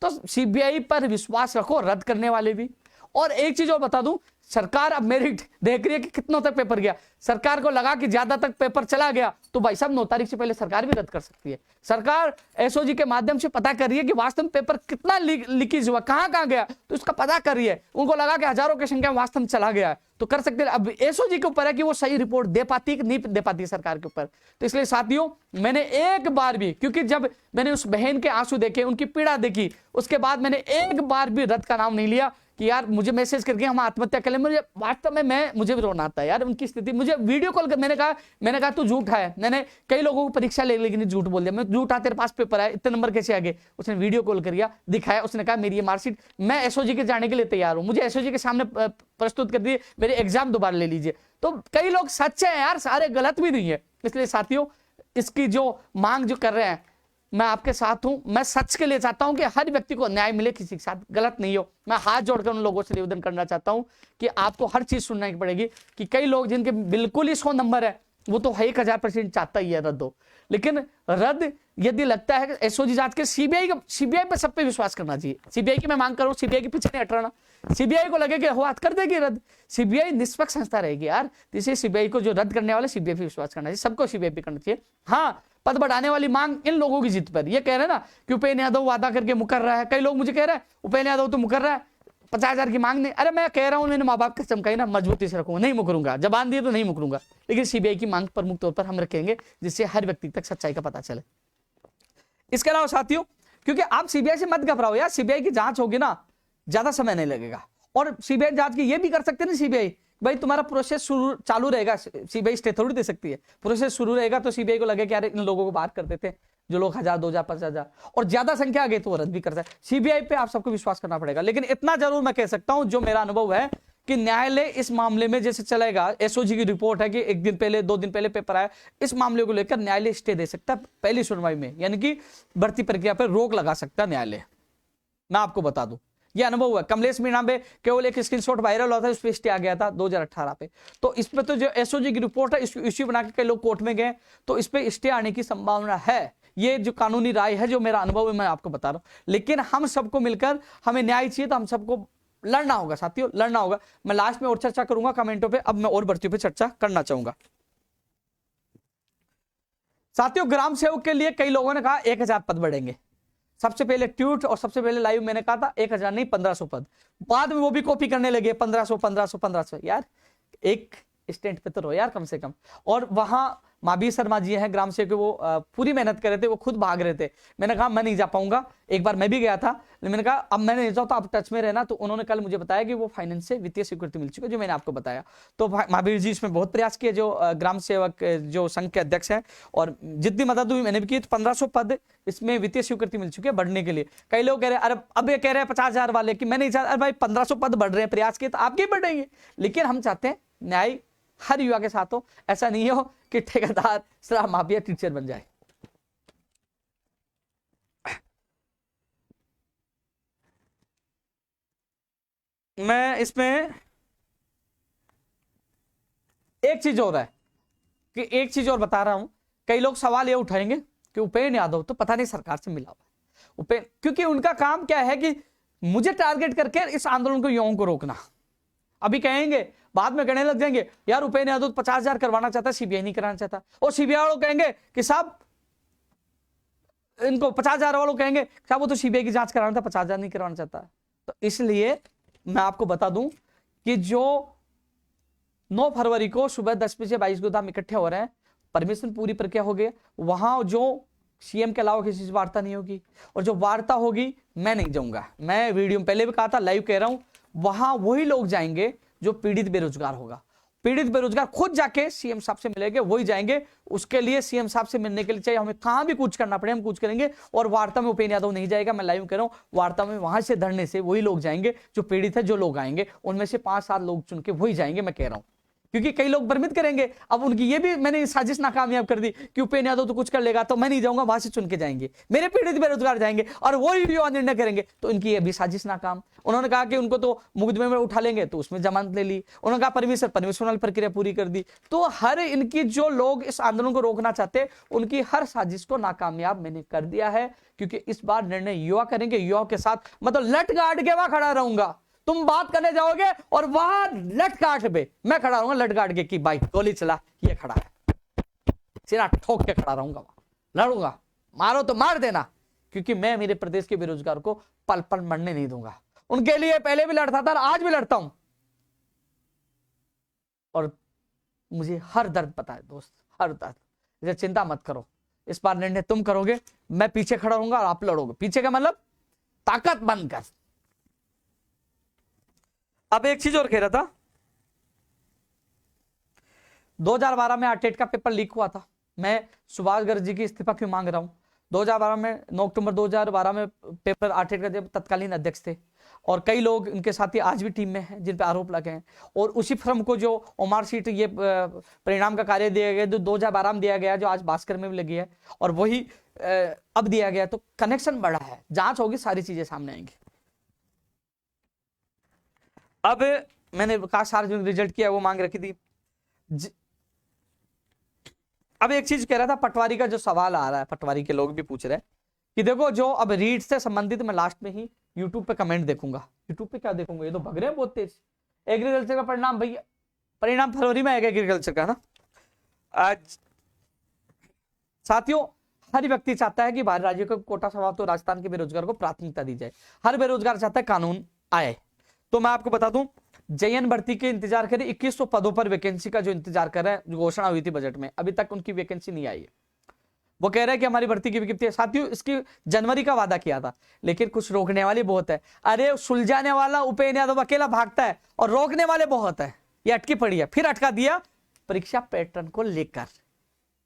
तो सीबीआई पर विश्वास रखो, रद्द करने वाले भी। और एक चीज और बता दूं, सरकार अब मेरिट देख रही है कि कितनों तक पेपर गया, सरकार को लगा कि ज्यादा तक पेपर चला गया तो भाई साहब 9 तारीख से पहले सरकार भी रद्द कर सकती है। सरकार एसओजी के माध्यम से पता कर रही है कि वास्तव में पेपर कितना लीकेज हुआ, कहां कहां गया, तो इसका पता कर रही है। उनको लगा कि हजारों की संख्या वास्तव में चला गया है तो कर सकते हैं। अब एसओजी के ऊपर है कि वो सही रिपोर्ट दे पाती कि नहीं दे पाती सरकार के ऊपर। तो इसलिए साथियों मैंने एक बार भी, क्योंकि जब मैंने उस बहन के आंसू देखे, उनकी पीड़ा देखी, उसके बाद मैंने एक बार भी रद्द का नाम नहीं लिया कि यार मुझे मैसेज करके हम आत्महत्या कर ले। मुझे वास्तव में मुझे भी रोना आता है यार उनकी स्थिति। मुझे वीडियो कॉल कर, मैंने कहा तू झूठा है, मैंने कई लोगों को परीक्षा ले लेकिन झूठ बोल दिया, मैं झूठा, तेरे पास पेपर है, इतने नंबर कैसे आ गए। उसने वीडियो कॉल किया, दिखाया, उसने कहा मेरी ये मार्कशीट, मैं एसओजी के जाने के लिए तैयार हूं, मुझे एसओजी के सामने प्रस्तुत कर दिए, मेरे एग्जाम दोबारा ले लीजिए। तो कई लोग सच्चे हैं यार, सारे गलत भी नहीं है। इसलिए साथियों इसकी जो मांग जो कर रहे हैं, मैं आपके साथ हूं, मैं सच के लिए चाहता हूं कि हर व्यक्ति को न्याय मिले, किसी के साथ गलत नहीं हो। मैं हाथ जोड़कर उन लोगों से निवेदन करना चाहता हूं कि आपको हर चीज सुननी पड़ेगी कि कई लोग जिनके बिल्कुल ही 100 नंबर है, वो तो 1000% चाहता ही है रद्द हो, लेकिन रद्द यदि लगता है एसओजी जांच के, सीबीआई पे सब पे विश्वास करना चाहिए। सीबीआई की मैं मांग करूं, सीबीआई के पीछे नहीं हटना, सीबीआई को लगे कि हो हाथ कर देगी रद्द, सीबीआई निष्पक्ष संस्था रहेगी यार, इसलिए सीबीआई को जो रद्द करने वाले सीबीआई पे विश्वास करना चाहिए, सबको सीबीआई पे करना चाहिए। हाँ, पद बढ़ाने वाली मांग इन लोगों की जिद पर, ये कह रहे हैं ना कि उपेंद्र यादव वादा करके मुकर रहा है, कई लोग मुझे कह रहे हैं उपेंद्र यादव तो मुकर रहा है, 50,000 की मांग नहीं। अरे मैं कह रहा हूं, मैंने माँ बाप की चमकाई ना, मजबूती से रखूंगा, नहीं मुकरूंगा, जबान दिए तो नहीं मुकरूंगा, लेकिन सीबीआई की मांग प्रमुख तौर पर हम रखेंगे जिससे हर व्यक्ति तक सच्चाई का पता चले। इसके अलावा साथियों, क्योंकि आप सीबीआई से मत घबराओ यार, सीबीआई की जांच होगी ना, ज्यादा समय नहीं लगेगा। और सीबीआई जांच की ये भी कर सकते हैं ना सीबीआई, भाई तुम्हारा प्रोसेस चालू रहेगा, सीबीआई स्टे थोड़ी दे सकती है, प्रोसेस शुरू रहेगा तो सीबीआई को लगे कि यार इन लोगों को बाहर कर देते हैं, जो लोग 1000, 2000, 5000 और ज्यादा संख्या आ गई तो वो रद्द भी करता है। सीबीआई पे आप सबको विश्वास करना पड़ेगा। लेकिन इतना जरूर मैं कह सकता हूं, जो मेरा अनुभव है कि न्यायालय इस मामले में जैसे चलेगा, एसओजी की रिपोर्ट है कि 1 दिन पहले 2 दिन पहले पेपर आया, इस मामले को लेकर न्यायालय स्टे दे सकता है पहली सुनवाई में, यानी कि भर्ती प्रक्रिया पर रोक लगा सकता है न्यायालय। मैं आपको बता दूं ये अनुभव हुआ, कमलेश मीणा पे केवल एक स्क्रीनशॉट वायरल हुआ था, उस पर स्टे आ गया था 2018 पे। तो इस पे तो जो एसओजी की रिपोर्ट है, इश्यू बना के कई लोग कोर्ट में गए, तो इस पे स्टे आने की संभावना है। ये जो कानूनी राय है, जो मेरा अनुभव है, मैं आपको बता रहा हूं। लेकिन हम सबको मिलकर, हमें न्याय चाहिए तो हम सबको लड़ना होगा साथियों, लड़ना होगा। मैं लास्ट में और चर्चा करूंगा कमेंटों पे, अब मैं और भर्तियों पे चर्चा करना चाहूंगा। साथियों ग्राम सेवक के लिए कई लोगों ने कहा 1000 पद बढ़ेंगे। सबसे पहले ट्वीट और सबसे पहले लाइव मैंने कहा था 1000 नहीं 1500 पद, बाद में वो भी कॉपी करने लगे 1500 1500 1500। यार एक स्टैंड पे तो रहो यार कम से कम। और वहां महावीर शर्मा जी हैं ग्राम सेवक, वो पूरी मेहनत कर रहे थे, वो खुद भाग रहे थे। मैंने कहा मैं नहीं जा पाऊंगा, एक बार मैं भी गया था, लेकिन मैंने कहा अब मैं नहीं जाऊँ तो आप टच में रहना। तो उन्होंने कल मुझे बताया कि वो फाइनेंस से वित्तीय स्वीकृति मिल चुकी है, जो मैंने आपको बताया। तो महावीर जी इसमें बहुत प्रयास किए, जो ग्राम सेवक जो संघ के अध्यक्ष हैं, और जितनी मदद हुई मैंने भी की। तो 1500 पद इसमें वित्तीय स्वीकृति मिल चुकी है बढ़ने के लिए। कई लोग कह रहे हैं अरे अब ये कह रहे हैं 50,000 वाले कि मैं नहीं चाहता। अरे भाई 1500 पद बढ़ रहे हैं, प्रयास किए तो आपके बढ़ेंगे। लेकिन हम चाहते हैं न्याय हर युवा के साथ हो, ऐसा नहीं हो कि ठेकेदार शराब माफिया टीचर बन जाए। मैं इसमें एक चीज और है कि एक चीज और बता रहा हूं। कई लोग सवाल ये उठाएंगे कि उपेंद्र यादव तो पता नहीं सरकार से मिला हुआ है। उपेंद्र, क्योंकि उनका काम क्या है कि मुझे टारगेट करके इस आंदोलन को, युवाओं को रोकना। अभी कहेंगे, बाद में कहने लग जाएंगे यार उपेंद्र यादव 50,000 करवाना चाहता है, सीबीआई नहीं कराना चाहता। और सीबीआई वालों कहेंगे कि साहब, इनको 50,000 वालों कहेंगे साहब वो तो सीबीआई की जांच कराना था, 50,000 नहीं करवाना चाहता। तो इसलिए मैं आपको बता दूं कि जो 9 फरवरी को सुबह 10 बजे 22 गोदाम इकट्ठे हो रहे हैं, परमिशन पूरी प्रक्रिया हो गई। वहां जो सीएम के अलावा किसी से वार्ता नहीं होगी, और जो वार्ता होगी मैं नहीं जाऊंगा। मैं वीडियो में पहले भी कहा था, लाइव कह रहा हूं, वहां वही लोग जाएंगे जो पीड़ित बेरोजगार होगा। पीड़ित बेरोजगार खुद जाके सीएम साहब से मिलेंगे, वही जाएंगे। उसके लिए सीएम साहब से मिलने के लिए चाहे हमें कहां भी कुछ करना पड़े हम कुछ करेंगे। और वार्ता में उपेंद्र यादव नहीं जाएगा, मैं लाइव कह रहा हूं। वार्ता में वहां से धरने से वही लोग जाएंगे जो पीड़ित है। जो लोग आएंगे उनमें से 5-7 लोग चुन के वही जाएंगे, मैं कह रहा हूं। क्योंकि कई लोग भ्रमित करेंगे। अब उनकी ये भी मैंने साजिश नाकामयाब कर दी कि उपेंद्र यादव तो कुछ कर लेगा तो मैं नहीं जाऊंगा, वहां से चुन के जाएंगे, मेरे पीड़ित बेरोजगार जाएंगे और वो ही युवा निर्णय करेंगे। तो इनकी ये भी साजिश नाकाम। उन्होंने कहा कि उनको तो मुकदमे में उठा लेंगे, तो उसमें जमानत ले ली। उन्होंने कहा परमिशन वाली प्रक्रिया पूरी कर दी। तो हर इनकी जो लोग इस आंदोलन को रोकना चाहते, उनकी हर साजिश को नाकामयाब मैंने कर दिया है। क्योंकि इस बार निर्णय युवा करेंगे, युवाओं के साथ मतलब लट गाड़ के वहां खड़ा रहूंगा। तुम बात करने जाओगे और वहां लट काट पे मैं खड़ा रहूंगा, लट काट के कि भाई गोली चला, ये खड़ा है, सिरा ठोक के खड़ा रहूंगा, लड़ूंगा, मारो तो मार देना। क्योंकि मैं मेरे प्रदेश के बेरोजगार को पल पल मरने नहीं दूंगा। उनके लिए पहले भी लड़ता था, आज भी लड़ता हूं। और मुझे हर दर्द पता है दोस्त, हर दर्द। इसे चिंता मत करो, इस बार निर्णय तुम करोगे, मैं पीछे खड़ा रहूंगा और आप लड़ोगे। पीछे का मतलब ताकत बंद कर। अब एक चीज और कह रहा था, 2012 में आरटेट का पेपर लीक हुआ था। मैं सुभाष गर्ग जी की इस्तीफा क्यों मांग रहा हूं? 2012 में 9 अक्टूबर 2012 में पेपर आरटेट का जब तत्कालीन अध्यक्ष थे, और कई लोग इनके साथी आज भी टीम में हैं जिन पे आरोप लगे हैं। और उसी फर्म को जो मार्कशीट ये परिणाम का कार्य दिया गया, जो 2012 में दिया गया, जो आज भास्कर में भी लगी है, और वही अब दिया गया। तो कनेक्शन बड़ा है, जांच होगी, सारी चीजें सामने आएंगी। अब मैंने कहा सार्वजनिक रिजल्ट किया, वो मांग रखी थी। अब एक चीज कह रहा था, पटवारी का जो सवाल आ रहा है, पटवारी के लोग भी पूछ रहे हैं कि देखो जो अब रीट से संबंधित मैं लास्ट में ही यूट्यूब पे कमेंट देखूंगा। यूट्यूब पे क्या देखूंगा, ये तो भग रहे हैं बहुत तेज। एग्रीकल्चर का परिणाम भैया, परिणाम फरवरी में आएगा एग्रीकल्चर का ना। आज साथियों, हर व्यक्ति चाहता है कि बाहर राज्यों का कोटा समाप्त हो, राजस्थान के बेरोजगार को प्राथमिकता दी जाए। हर बेरोजगार चाहता है कानून आए। तो मैं आपको बता दूं, जेएन भर्ती के इंतजार करें, 2100 पदों पर वैकेंसी का जो इंतजार कर रहे हैं, जो घोषणा हुई थी बजट में, अभी तक उनकी वैकेंसी नहीं आई है। वो कह रहे हैं कि हमारी भर्ती की विज्ञप्ति है। साथियों, इसकी जनवरी का वादा किया था, लेकिन कुछ रोकने वाले बहुत है। अरे सुलझाने वाला उपेंद्र यादव अकेला भागता है और रोकने वाले बहुत है। ये अटकी पड़ी है, फिर अटका दिया परीक्षा पैटर्न को लेकर,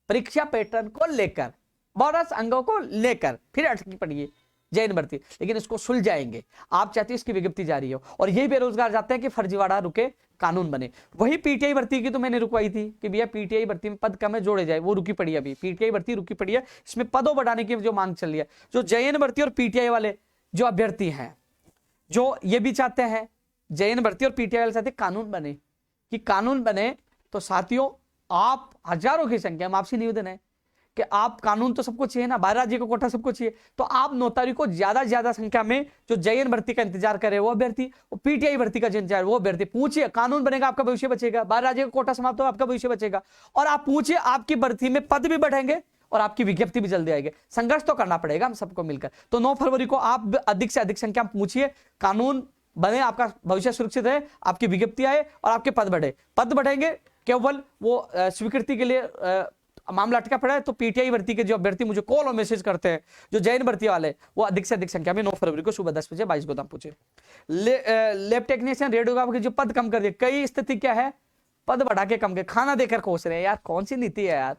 परीक्षा पैटर्न को लेकर, बोनस अंगों को लेकर फिर अटकी पड़ी है जेएन भर्ती। लेकिन इसको सुलझाएंगे। आप चाहते हैं इसकी विज्ञप्ति जारी हो, और यही बेरोजगार चाहते हैं कि फर्जीवाड़ा रुके, कानून बने। वही पीटीआई भर्ती की तो मैंने रुकवाई थी कि भैया पीटीआई भर्ती में पद कम है, जोड़े जाए, वो रुकी पड़ी है। अभी पीटीआई भर्ती रुकी पड़ी है, इसमें पदों बढ़ाने की जो मांग चल रही है। जो जेएन भर्ती और पीटीआई वाले जो अभ्यर्थी हैं, जो ये भी चाहते हैं, जेएन भर्ती और पीटीआई वाले चाहते कानून बने, कि कानून बने। तो साथियों, आप हजारों की संख्या में आपसे निवेदन है कि आप, कानून तो सबको चाहिए ना, 12 राज्य को कोटा सबको चाहिए। तो आप 9 तारीख को ज्यादा संख्या में जो जेएन भर्ती का इंतजार करे वो अभ्यर्थी, वो पीटीआई भर्ती का जो इंतजार वो अभ्यर्थी, पूछिए, कानून बनेगा, आपका भविष्य बचेगा। 12 राज्य का कोटा समाप्त हो, आपका भविष्य बचेगा। और आप पूछिए, आपकी भर्ती में पद भी बढ़ेंगे और आपकी विज्ञप्ति भी जल्दी आएगी। संघर्ष तो करना पड़ेगा हम सबको मिलकर। तो 9 फरवरी को आप अधिक से अधिक संख्या में पूछिए, कानून बने, आपका भविष्य सुरक्षित है, आपकी विज्ञप्ति आए और आपके पद बढ़े। पद बढ़ेंगे केवल वो स्वीकृति के लिए मामला अटका पड़ा है। तो पीटीआई भर्ती के जो अभ्यर्थी मुझे कॉल और मैसेज करते हैं, जो जैन भर्ती वाले, वो अधिक से अधिक संख्या में 9 फरवरी को सुबह 10 बजे 22 गोदाम पूछे। लैब टेक्नीशियन, रेडियोग्राफर के जो पद कम कर दिए, कई स्थिति क्या है, पद बढ़ा के कम के खाना देकर खोस रहे हैं। यार कौन सी नीति है यार,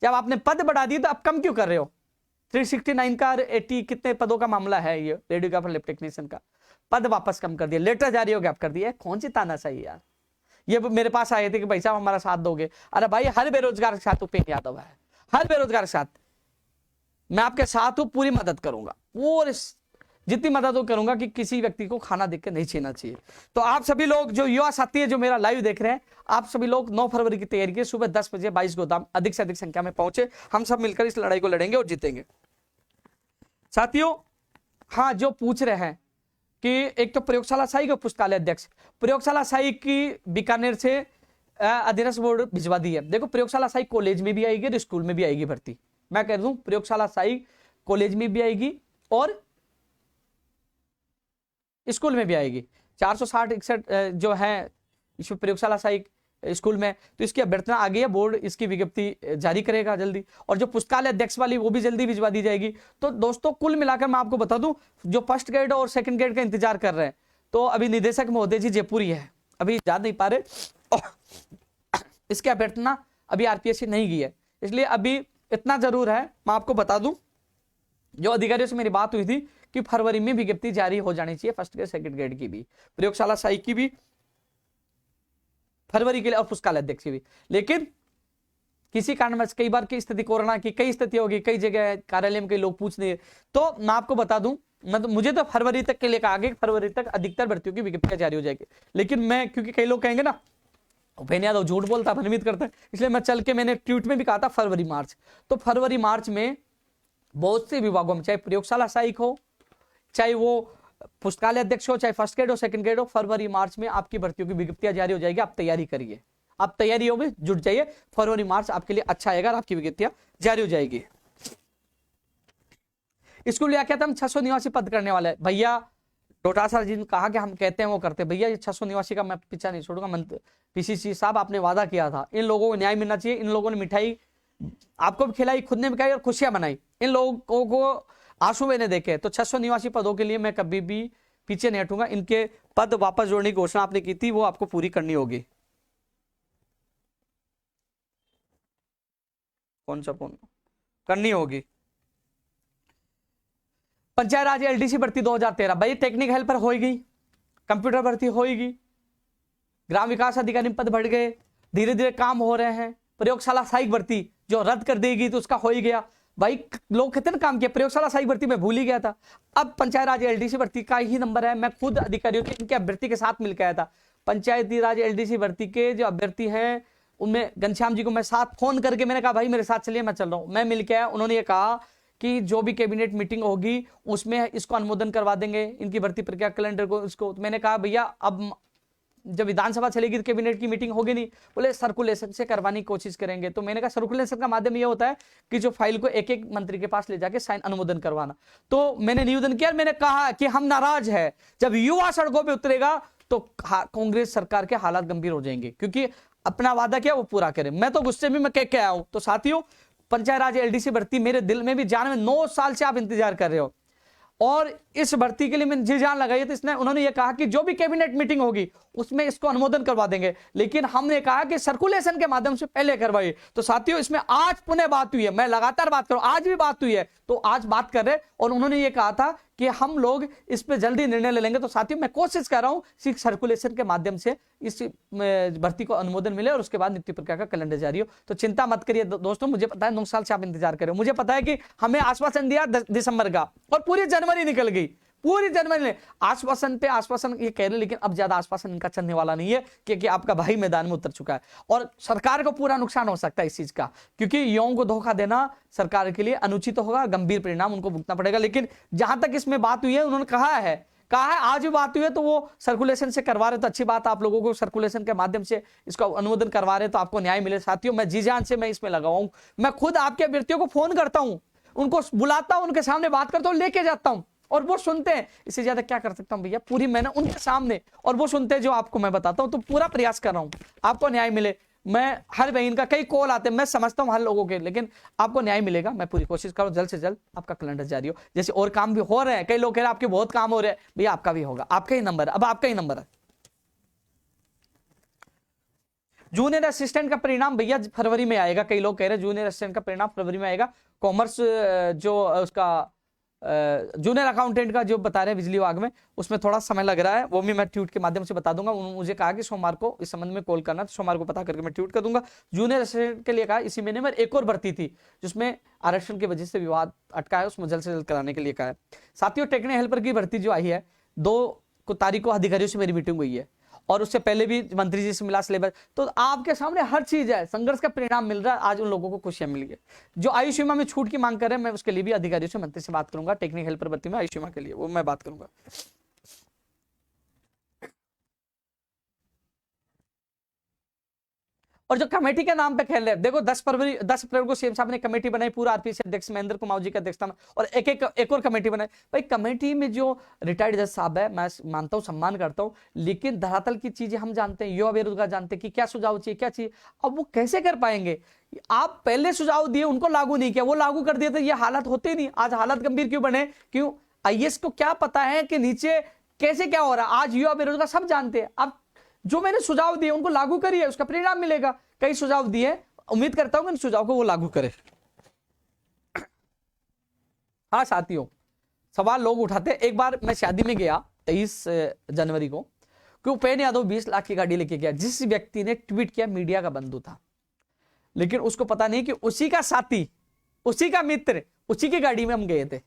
जब आपने पद बढ़ा दिए तो आप कम क्यों कर रहे हो? 369 का 80 कितने पदों का मामला है ये रेडियोग्राफर लैब टेक्नीशियन का, पद वापस कम कर दिया, लेटर जारी हो गया, आप कर दिया। कौन सी तानाशाही यार। ये मेरे पास आए थे कि भाई साहब हमारा साथ दोगे। अरे भाई हर बेरोजगार के साथ उपेंद्र यादव है, हर बेरोजगार के साथ मैं आपके साथ हूं, पूरी मदद करूंगा और जितनी मदद करूंगा कि किसी व्यक्ति को खाना देकर नहीं छीना चाहिए। तो आप सभी लोग जो युवा साथी है जो मेरा लाइव देख रहे हैं, आप सभी लोग 9 फरवरी की तैयारी के सुबह 10 बजे 22 गोदाम अधिक से अधिक संख्या में पहुंचे। हम सब मिलकर इस लड़ाई को लड़ेंगे और जीतेंगे साथियों। हाँ, जो पूछ रहे हैं कि एक तो प्रयोगशाला सहायक और पुस्तकालय अध्यक्ष, प्रयोगशाला सहायक की बीकानेर से अधीनस्थ बोर्ड भिजवा दी है। देखो प्रयोगशाला सहायक कॉलेज में भी आएगी और स्कूल में भी आएगी भर्ती। मैं कह दूं प्रयोगशाला सहायक कॉलेज में भी आएगी और स्कूल में भी आएगी। 460-61 जो है इसमें प्रयोगशाला सहायक स्कूल में, तो इसकी अभ्यर्थना आ गई है, बोर्ड इसकी विज्ञप्ति जारी करेगा जल्दी। और जो पुस्तकालय अध्यक्ष वाली वो भी जल्दी भिजवा दी जाएगी। तो दोस्तों कुल मिलाकर मैं आपको बता दूं, जो फर्स्ट ग्रेड और सेकंड ग्रेड का इंतजार कर रहे हैं, तो अभी निदेशक महोदय जी जयपुरी है, अभी जा नहीं पा रहे, इसकी अभ्यर्थना अभी आरपीएससी नहीं की है, इसलिए अभी इतना जरूर है मैं आपको बता दूं, जो अधिकारियों से मेरी बात हुई थी कि फरवरी में विज्ञप्ति जारी हो जानी चाहिए फर्स्ट ग्रेड सेकंड ग्रेड की भी, प्रयोगशाला सहायक की भी फरवरी के लिए और पुस्तकालय अध्यक्ष की भी। लेकिन किसी कारणवश कई बार की स्थिति, कोरोना की कई स्थिति होगी, कई जगह कार्यालय में कई लोग पूछ रहे, तो मैं आपको बता दूं, मुझे तो फरवरी तक के लिए कहा गया, फरवरी तक अधिकतर भर्तियों की विज्ञप्तियां जारी हो जाएगी। लेकिन मैं, क्योंकि कई लोग कहेंगे ना उपेंद्र यादव झूठ बोलता है, भ्रमित करता है, इसलिए मैं चल के मैंने ट्वीट में भी कहा था फरवरी मार्च। तो फरवरी मार्च में बहुत से विभागों में, चाहे प्रयोगशाला सहायक हो, चाहे वो पुस्तकालय अध्यक्ष हो, चाहे फर्स्ट ग्रेड हो सेकंड ग्रेड हो, फरवरी मार्च में आपकी भर्तियों की विज्ञप्तियां जारी हो जाएगी। आप तैयारी करिए, आप तैयारियों में जुट जाइए, फरवरी मार्च आपके लिए अच्छा आएगा, आपकी विज्ञप्तियां जारी हो जाएगी। स्कूल लिया क्या था, हम 600 निवासी पद करने वाले हैं। भैया डोटासरा जी ने कहा कि हम कहते हैं वो करते, भैया ये 600 निवासी का मैं पीछा नहीं छोड़ूंगा। मंत्री पीसीसी साहब आपने वादा किया था, इन लोगों को न्याय मिलना चाहिए। इन लोगों ने मिठाई आपको भी खिलाई, खुद ने भी खाई और खुशियां मनाई, इन लोगों को आंसू मैंने देखे। तो 600 निवासी पदों के लिए मैं कभी भी पीछे नहीं हटूंगा। इनके पद वापस जोड़ने की घोषणा आपने की थी, वो आपको पूरी करनी होगी। कौन सा फोन करनी होगी। पंचायत राज एलडीसी भर्ती 2013, भाई टेक्निकल हेल्पर होगी, कंप्यूटर भर्ती होगी, ग्राम विकास अधिकारी पद बढ़ गए, धीरे धीरे काम हो रहे हैं। प्रयोगशाला सहायक भर्ती जो रद्द कर देगी तो उसका हो ही गया। भाई लोग कितने काम किए, प्रयोगशाला सहायक भर्ती में भूल ही गया था। अब पंचायत राज एलडीसी भर्ती का ही नंबर है। मैं खुद अधिकारियों के इनके अभ्यर्थी के साथ मिलकर आया था। पंचायती राज एलडीसी भर्ती के जो अभ्यर्थी हैं उनमें घनश्याम जी को मैं साथ फोन करके मैंने कहा भाई मेरे साथ चलिए, मैं चल रहा हूं। मैं मिल के आया, उन्होंने ये कहा कि जो भी कैबिनेट मीटिंग होगी उसमें इसको अनुमोदन करवा देंगे, इनकी भर्ती प्रक्रिया कैलेंडर को इसको। तो मैंने कहा भैया अब जब विधानसभा चलेगी तो कैबिनेट की मीटिंग होगी नहीं, बोले सर्कुलेशन से करवाने की कोशिश करेंगे। तो मैंने कहा सर्कुलेशन का माध्यम यह होता है कि जो फाइल को एक एक मंत्री के पास ले जाके साइन अनुमोदन करवाना। तो मैंने निवेदन किया, मैंने कहा कि हम नाराज है, जब युवा सड़कों पर उतरेगा तो कांग्रेस सरकार के हालात गंभीर हो जाएंगे, क्योंकि अपना वादा किया वो पूरा करें। मैं तो गुस्से में मैं कह के आया हूं। तो साथियों पंचायत राज एलडीसी भर्ती मेरे दिल में भी जान में 9 साल से आप इंतजार कर रहे हो और इस भर्ती के लिए मैंने जी जान लगाई। तो इसने उन्होंने ये कहा कि जो भी कैबिनेट मीटिंग होगी उसमें इसको अनुमोदन करवा देंगे, लेकिन हमने कहा कि सर्कुलेशन के माध्यम से पहले करवाइए। तो साथियों इसमें आज पुनः बात हुई है, मैं लगातार बात करूं, आज भी बात हुई है, तो आज बात कर रहे और उन्होंने ये कहा था कि हम लोग इस पे जल्दी निर्णय ले लेंगे। तो साथियों मैं कोशिश कर रहा हूं कि सर्कुलेशन के माध्यम से इस भर्ती को अनुमोदन मिले और उसके बाद नियुक्ति प्रक्रिया का कैलेंडर जारी हो। तो चिंता मत करिए दोस्तों, मुझे पता है 9 साल से आप इंतजार कर रहे हो। मुझे पता है कि हमें आश्वासन दिया दिसंबर का और पूरी जनवरी निकल गई, पूरी जनवरी ने आश्वासन पे आश्वासन ये कह रहे, लेकिन अब ज्यादा आश्वासन इनका चलने वाला नहीं है, क्योंकि आपका भाई मैदान में उतर चुका है और सरकार को पूरा नुकसान हो सकता है इस चीज का, क्योंकि युवाओं को धोखा देना सरकार के लिए अनुचित होगा, गंभीर परिणाम उनको भुगतना पड़ेगा। लेकिन जहां तक इसमें बात हुई है, उन्होंने कहा है आज भी बात हुई है, तो वो सर्कुलेशन से करवा रहे तो अच्छी बात, आप लोगों को सर्कुलेशन के माध्यम से इसका अनुमोदन करवा रहे तो आपको न्याय मिले। साथियों मैं जी जान से मैं इसमें लगा हूं, मैं खुद आपके अभ्यर्थियों को फोन करता हूं, उनको बुलाता हूं, उनके सामने बात करता हूं, लेके जाता हूं और वो सुनते हैं। इससे ज्यादा क्या कर सकता हूं भैया, पूरी मैंने उनके सामने, और वो सुनते हैं जो आपको मैं बताता हूं। तो पूरा प्रयास कर रहा हूं आपको न्याय मिले। मैं हर बहन का कई कॉल आते हैं, मैं समझता हूं हर लोगों के, लेकिन आपको न्याय मिलेगा। मैं पूरी कोशिश करूं जल्द से जल्द आपका कैलेंडर जारी हो। जैसे और काम भी हो रहे हैं, कई लोग कह रहे हैं आपके बहुत काम हो रहे हैं, भैया आपका भी होगा, आपका ही नंबर है, अब आपका ही नंबर है। जूनियर असिस्टेंट का परिणाम भैया फरवरी में आएगा, कई लोग कह रहे हैं जूनियर असिस्टेंट का परिणाम फरवरी में आएगा। कॉमर्स जो उसका जूनियर अकाउंटेंट का जो बता रहे हैं बिजली विभाग में, उसमें थोड़ा समय लग रहा है, वो भी मैं ट्वीट के माध्यम से बता दूंगा। उन्होंने मुझे कहा कि सोमवार को इस संबंध में कॉल करना, तो सोमवार को पता करके मैं ट्वीट कर दूंगा। जूनियर असिस्टेंट के लिए कहा, इसी महीने में एक और भर्ती थी जिसमें आरक्षण की वजह से विवाद अटका है, उसमें जल्द से जल्द कराने के लिए कहा है। साथियों, टेक्निकल हेल्पर की भर्ती जो आई है, 2 तारीख को अधिकारियों से मेरी मीटिंग हुई है, और उससे पहले भी मंत्री जी से मिला सिलेबस, तो आपके सामने हर चीज है, संघर्ष का परिणाम मिल रहा है। आज उन लोगों को खुशियां मिली है जो आयुष बीमा में छूट की मांग कर रहे हैं, मैं उसके लिए भी अधिकारियों से, मंत्री से बात करूंगा। टेक्निकल हेल्पर भर्ती में आयुष बीमा के लिए वो मैं बात करूंगा। और जो कमेटी के नाम पे खेल रहे हैं, देखो 10 अप्रैल को सीएम साहब ने कमेटी बनाई, पूरा आरपीसी अध्यक्ष महेंद्र कुमार जी की अध्यक्षता में, और एक और कमेटी बनाई। भाई कमेटी में जो रिटायर्ड जज साहब है, मैं मानता हूं, सम्मान करता हूं, लेकिन धरातल की चीजें हम जानते हैं, युवा बेरोजगार जानते हैं कि क्या सुझाव चाहिए, क्या चाहिए। अब वो कैसे कर पाएंगे? आप पहले सुझाव दिए, उनको लागू नहीं किया, वो लागू कर दिए तो ये हालत होते ही नहीं। आज हालत गंभीर क्यों बने? क्यों? आईएएस को क्या पता है कि नीचे कैसे क्या हो रहा है? आज युवा बेरोजगार सब जानते हैं। अब जो मैंने सुझाव दिए उनको लागू करिए, उसका परिणाम मिलेगा। कई सुझाव दिए, उम्मीद करता हूं कि इन सुझाव को वो लागू करे। हाँ साथियों, सवाल लोग उठाते। एक बार मैं शादी में गया 23 जनवरी को, कि उपेंद्र यादव 20 लाख की गाड़ी लेके गया। जिस व्यक्ति ने ट्वीट किया मीडिया का बंधु था, लेकिन उसको पता नहीं कि उसी का साथी, उसी का मित्र, उसी की गाड़ी में हम गए थे।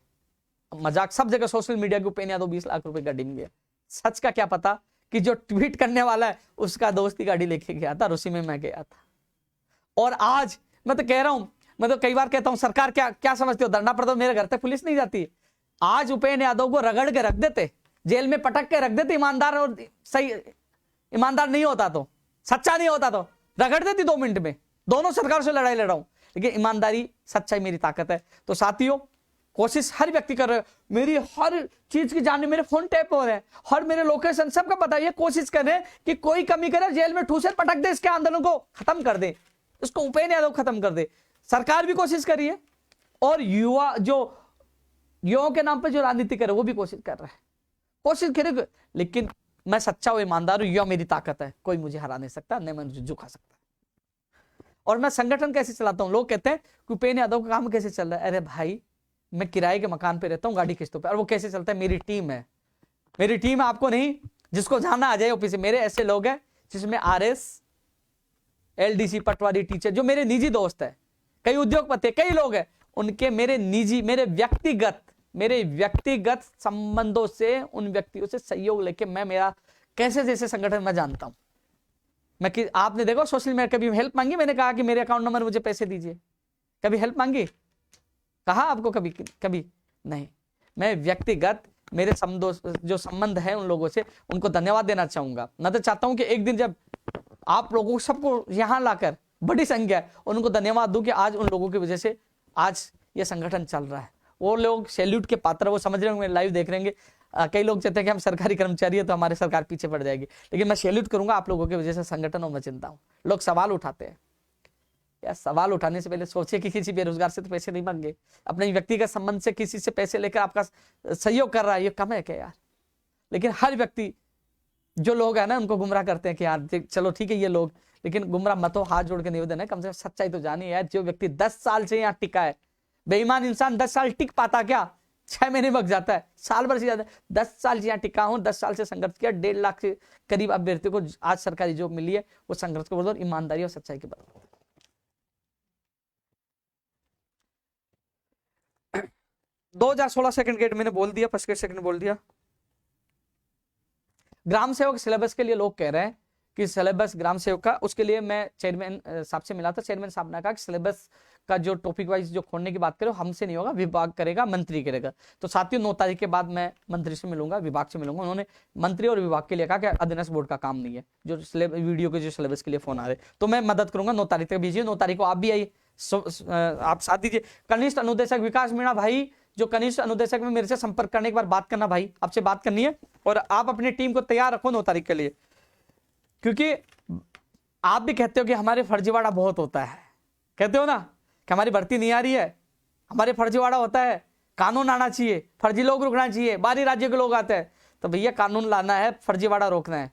मजाक सब जगह सोशल मीडिया के, उपेंद्र यादव 20 लाख रुपए गाड़ी में गया। सच का क्या पता कि जो ट्वीट करने वाला है उसका दोस्त की गाड़ी लेके गया था, और उसी में मैं गया था। और आज मैं तो कह रहा हूं, मैं तो कई बार कहता हूं, सरकार क्या क्या समझती हो, धरना प्रदर्शन मेरे घर तक पुलिस नहीं जाती। आज उपेंद्र यादव को रगड़ के रख देते, जेल में पटक के रख देते, ईमानदार और सही ईमानदार नहीं होता तो, सच्चा नहीं होता तो रगड़ देती 2 मिनट में। दोनों सरकार से लड़ाई लड़ रहा हूं, लेकिन ईमानदारी, सच्चाई मेरी ताकत है। तो साथियों, कोशिश हर व्यक्ति कर रहे हो, मेरी हर चीज की जानने, मेरे फोन टैप हो रहे हैं, हर मेरे लोकेशन सबका बताइए, कोशिश करें कि कोई कमी करे, जेल में ठूसे पटक दे, इसके आंदोलन को खत्म कर दे, इसको उपेंद्र यादव खत्म कर दे। सरकार भी कोशिश करिए, और युवा जो युवाओं के नाम पर जो राजनीति करे वो भी कोशिश कर रहा है, कोशिश करे। लेकिन मैं सच्चा हूं, ईमानदार हूं, युवा मेरी ताकत है, कोई मुझे हरा नहीं सकता, नहीं मुझे झुका सकता। और मैं संगठन कैसे चलाता हूं, लोग कहते हैं कि उपेंद्र यादव का काम कैसे चल रहा है। अरे भाई, मैं किराए के मकान पे रहता हूं, गाड़ी किस्तों पे, और वो कैसे चलता है? मेरी टीम है, मेरी टीम है, आपको नहीं, जिसको जाना आ जाए ऑफिस से। मेरे ऐसे लोग हैं जिसमें आरएस, एलडीसी, पटवारी, टीचर, जो मेरे निजी दोस्त है, कई उद्योगपति, कई लोग हैं, उनके मेरे निजी, मेरे व्यक्तिगत संबंधों से, उन व्यक्तियों से सहयोग लेके मैं, मेरा कैसे जैसे संगठन मैं जानता हूं। मैं कि आपने देखो सोशल मीडिया, कभी हेल्प मांगी? मैंने कहा कि मेरे अकाउंट नंबर मुझे पैसे दीजिए, कभी हेल्प मांगी? कहा आपको कभी? कभी नहीं। मैं व्यक्तिगत मेरे जो संबंध है उन लोगों से, उनको धन्यवाद देना चाहूंगा। मैं तो चाहता हूं कि एक दिन जब आप लोगों सबको यहां लाकर, बड़ी संख्या, उनको धन्यवाद दूं कि आज उन लोगों की वजह से आज ये संगठन चल रहा है। वो लोग सैल्यूट के पात्र, वो समझ रहे होंगे, लाइव देख रहेंगे। कई लोग चाहते हैं कि हम सरकारी कर्मचारी है तो हमारे सरकार पीछे पड़ जाएगी, लेकिन मैं सैल्यूट करूंगा आप लोगों की वजह से संगठन, और मैं चिंता हूं। लोग सवाल उठाते हैं, या सवाल उठाने से पहले सोचे कि किसी बेरोजगार से तो पैसे नहीं मांगे, अपने व्यक्तिगत संबंध से किसी से पैसे लेकर आपका सहयोग कर रहा है, ये कम है क्या यार? लेकिन हर व्यक्ति, जो लोग है ना, उनको गुमराह करते हैं कि यार चलो ठीक है ये लोग, लेकिन गुमराह मत हो, हाथ जोड़ के निवेदन है, कम से कम सच्चाई तो जानिए यार। जो व्यक्ति 10 साल से यहाँ टिका है, बेईमान इंसान 10 साल टिक पाता क्या? 6 महीने वक्त जाता है, साल भर से ज्यादा। 10 साल से यहाँ टिका हूं, 10 साल से संघर्ष किया, 1.5 लाख के करीब अभ्यर्थियों को आज सरकारी जॉब मिली है। वो संघर्ष को बदौलत, ईमानदारी और सच्चाई के बदौलत। 2016 सेकंड गेट मैंने बोल दिया, फर्स्ट गेट सेकंड बोल दिया। ग्राम सेवक सिलेबस के लिए लोग कह रहे हैं कि सिलेबस ग्राम सेवक का, उसके लिए मैं चेयरमैन साहब से मिला था। चेयरमैन साहब ने कहा कि सिलेबस का जो टॉपिक वाइज जो खोलने की बात करें हमसे नहीं होगा, विभाग करेगा, मंत्री करेगा। तो साथियों 9 तारीख के बाद मैं मंत्री से मिलूंगा, विभाग से मिलूंगा। उन्होंने मंत्री और विभाग के लिए कहा कि अधीनस्थ बोर्ड का काम नहीं है, जो वीडियो के जो सिलेबस के लिए फोन आ रहे, तो मैं मदद करूंगा। 9 तारीख तक भेजिए, 9 तारीख को आप भी आइए, आप साथ दीजिए। कनिष्ठ अनुदेशक विकास मीणा भाई, जो कनिष्ठ अनुदेशक में मेरे से संपर्क करने के बाद बात करना भाई, आपसे बात करनी है, और आप अपनी टीम को तैयार रखो 9 तारीख के लिए, क्योंकि आप भी कहते हो कि हमारे फर्जीवाड़ा बहुत होता है, कहते हो ना कि हमारी भर्ती नहीं आ रही है, हमारे फर्जीवाड़ा होता है, कानून आना चाहिए, फर्जी लोग रुकना चाहिए, बाहरी राज्य के लोग आते हैं। तो भैया कानून लाना है, फर्जीवाड़ा रोकना है,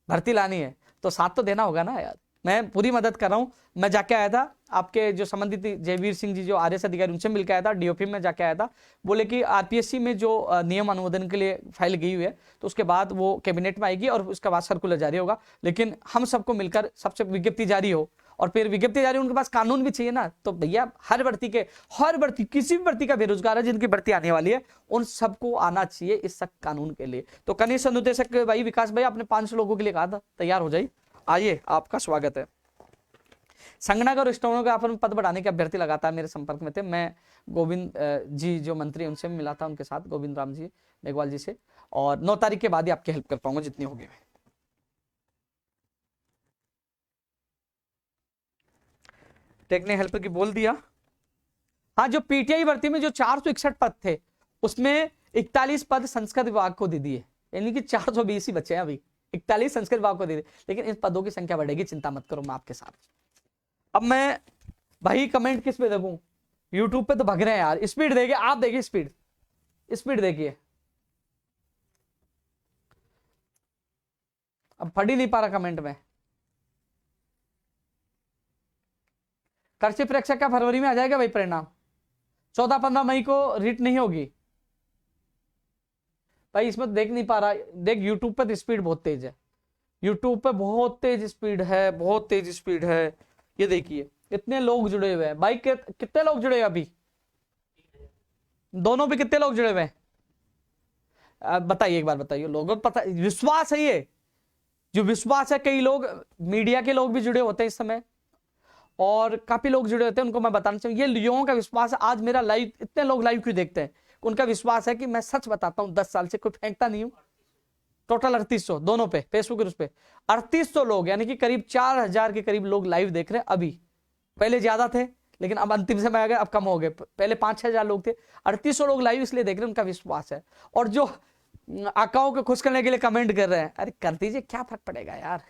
भर्ती लानी है, तो साथ तो देना होगा ना यार। मैं पूरी मदद कर रहा हूं। मैं जाके आया था, आपके जो संबंधित जयवीर सिंह जी जो आरएस अधिकारी, उनसे मिलकर आया था, डीओपी में जाके आया था। बोले कि आरपीएससी में जो नियम अनुमोदन के लिए फाइल गई हुई है, तो उसके बाद वो कैबिनेट में आएगी और उसके बाद सर्कुलर जारी होगा। लेकिन हम सबको मिलकर सबसे विज्ञप्ति जारी हो, और फिर विज्ञप्ति जारी, उनके पास कानून भी चाहिए ना। तो भैया हर भर्ती किसी भी भर्ती का बेरोजगार है जिनकी भर्ती आने वाली है, उन सबको आना चाहिए इस सख्त कानून के लिए। तो कनिष्ठ अनुदेशक भाई विकास भाई, आपने 500 लोगों के लिए कहा था, तैयार हो जाइए, आइए, आपका स्वागत है। संगणक और स्टेनोग्राफर में पद बढ़ाने के अभ्यर्थी लगातार मेरे संपर्क में थे। मैं गोविंद जी जो मंत्री, उनसे मिला था, उनके साथ गोविंद राम जी मेघवाल जी से, और 9 तारीख के बाद ही आपकी हेल्प कर पाऊंगा जितनी होगी। टेक्निकल हेल्पर की बोल दिया। हाँ, जो पीटीआई भर्ती में जो 461 पद थे, उसमें 41 पद संस्कृत विभाग को दे दिए, यानी कि 420 ही बचे हैं अभी। 41 संस्कृत विभाग को दे दिए, लेकिन इन पदों की संख्या बढ़ेगी, चिंता मत करो, मैं आपके साथ। अब मैं भाई कमेंट किस पे देखूं? यूट्यूब पे तो भग रहे हैं यार, स्पीड देखिए, आप देखिए स्पीड देखिए। अब पढ़ ही नहीं पा रहा कमेंट में। कर्षि परीक्षा क्या फरवरी में आ जाएगा भाई परिणाम? 14-15 मई को रीट नहीं होगी भाई, इसमें देख नहीं पा रहा। देख यूट्यूब पे तो स्पीड बहुत तेज है, यूट्यूब पे बहुत तेज स्पीड है, बहुत तेज स्पीड है। ये देखिए इतने लोग जुड़े हुए हैं भाई, कितने लोग जुड़े हुए अभी? दोनों पे कितने लोग जुड़े हुए हैं? बताइए, एक बार बताइए। लोगों को पता, विश्वास है, ये जो विश्वास है, कई लोग मीडिया के लोग भी जुड़े होते हैं इस समय, और काफी लोग जुड़े होते हैं। उनको मैं बताना चाहिए, ये लोगों का विश्वास है। आज मेरा लाइव, इतने लोग लाइव क्यों देखते हैं? उनका विश्वास है कि मैं सच बताता हूं, 10 साल से कोई फेंकता नहीं हूं। टोटल 3800 दोनों पे, फेसबुक और उस पे 3800 लोग, यानी कि करीब 4000 के करीब लोग लाइव देख रहे हैं अभी। पहले ज्यादा थे, लेकिन अब अंतिम समय आ गए, अब कम हो गए। पहले 5-6 हजार लोग थे, 3800 लोग लाइव इसलिए देख रहे हैं, उनका विश्वास है। और जो आकाओं को खुश करने के लिए कमेंट कर रहे हैं, अरे कर दीजिए, क्या फर्क पड़ेगा यार।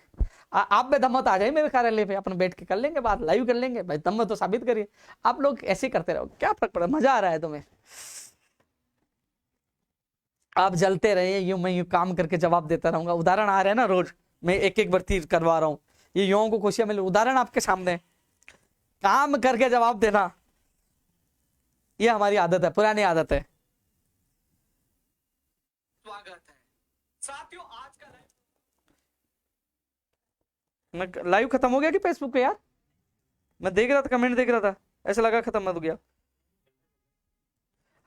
आप में दम तो आ जाए मेरे कार्यालय पे, अपन बैठ के कर लेंगे बात, लाइव कर लेंगे भाई, दम तो साबित करिए। आप लोग ऐसे करते रहो, क्या फर्क पड़ा, मजा आ रहा है तुम्हें, आप जलते रहे, यूं मैं यूं काम करके जवाब देता रहूंगा। उदाहरण आ रहे हैं ना, रोज मैं एक एक भर्ती करवा रहा हूं, ये युवाओं को खुशियां मिले, उदाहरण आपके सामने, काम करके जवाब देना, ये हमारी आदत है, पुरानी आदत है। स्वागत है साथियों, आज का लाइव खत्म हो गया कि फेसबुक पे? यार मैं देख रहा था, कमेंट देख रहा था, ऐसा लगा खत्म मत हो गया।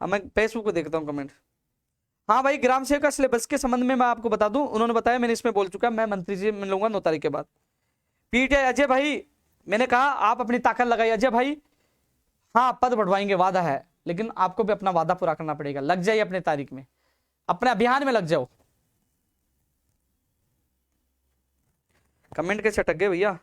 हाँ, मैं फेसबुक पे देखता हूँ कमेंट। हाँ भाई, ग्राम सेवक का सिलेबस के संबंध में मैं आपको बता दूं, उन्होंने बताया, मैंने इसमें बोल चुका, मैं मंत्री जी मिलूंगा 9 तारीख के बाद। पीटीआई अजय भाई, मैंने कहा आप अपनी ताकत लगाइए अजय भाई। हाँ, पद बढ़वाएंगे, वादा है, लेकिन आपको भी अपना वादा पूरा करना पड़ेगा। लग जाइए अपने तारीख में, अपने अभियान में लग जाओ। कमेंट कैसे अटक गए भैया?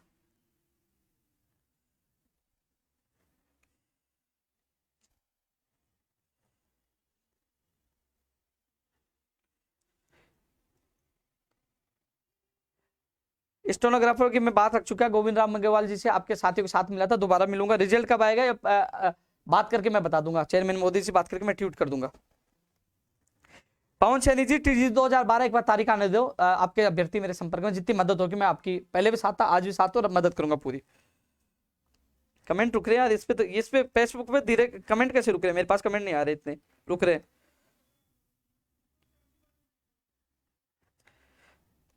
स्टेनोग्राफर की मैं बात रख चुका, गोविंद राम मेघवाल जी से, आपके साथियों के साथ मिला था, दोबारा मिलूंगा। रिजल्ट कब आएगा बात करके मैं बता दूंगा, चेयरमैन मोदी से बात करके मैं ट्वीट कर दूंगा। पवन सैनी जी, टीजी 2012 एक बार तारीख आने दो। आपके अभ्यर्थी मेरे संपर्क में, जितनी मदद होगी मैं आपकी, पहले भी साथ था, आज भी साथ हूं, मदद करूंगा पूरी। कमेंट रुक रहे यार इस पे फेसबुक पे धीरे कमेंट कैसे रुक रहे? मेरे पास कमेंट नहीं आ रहे, इतने रुक रहे।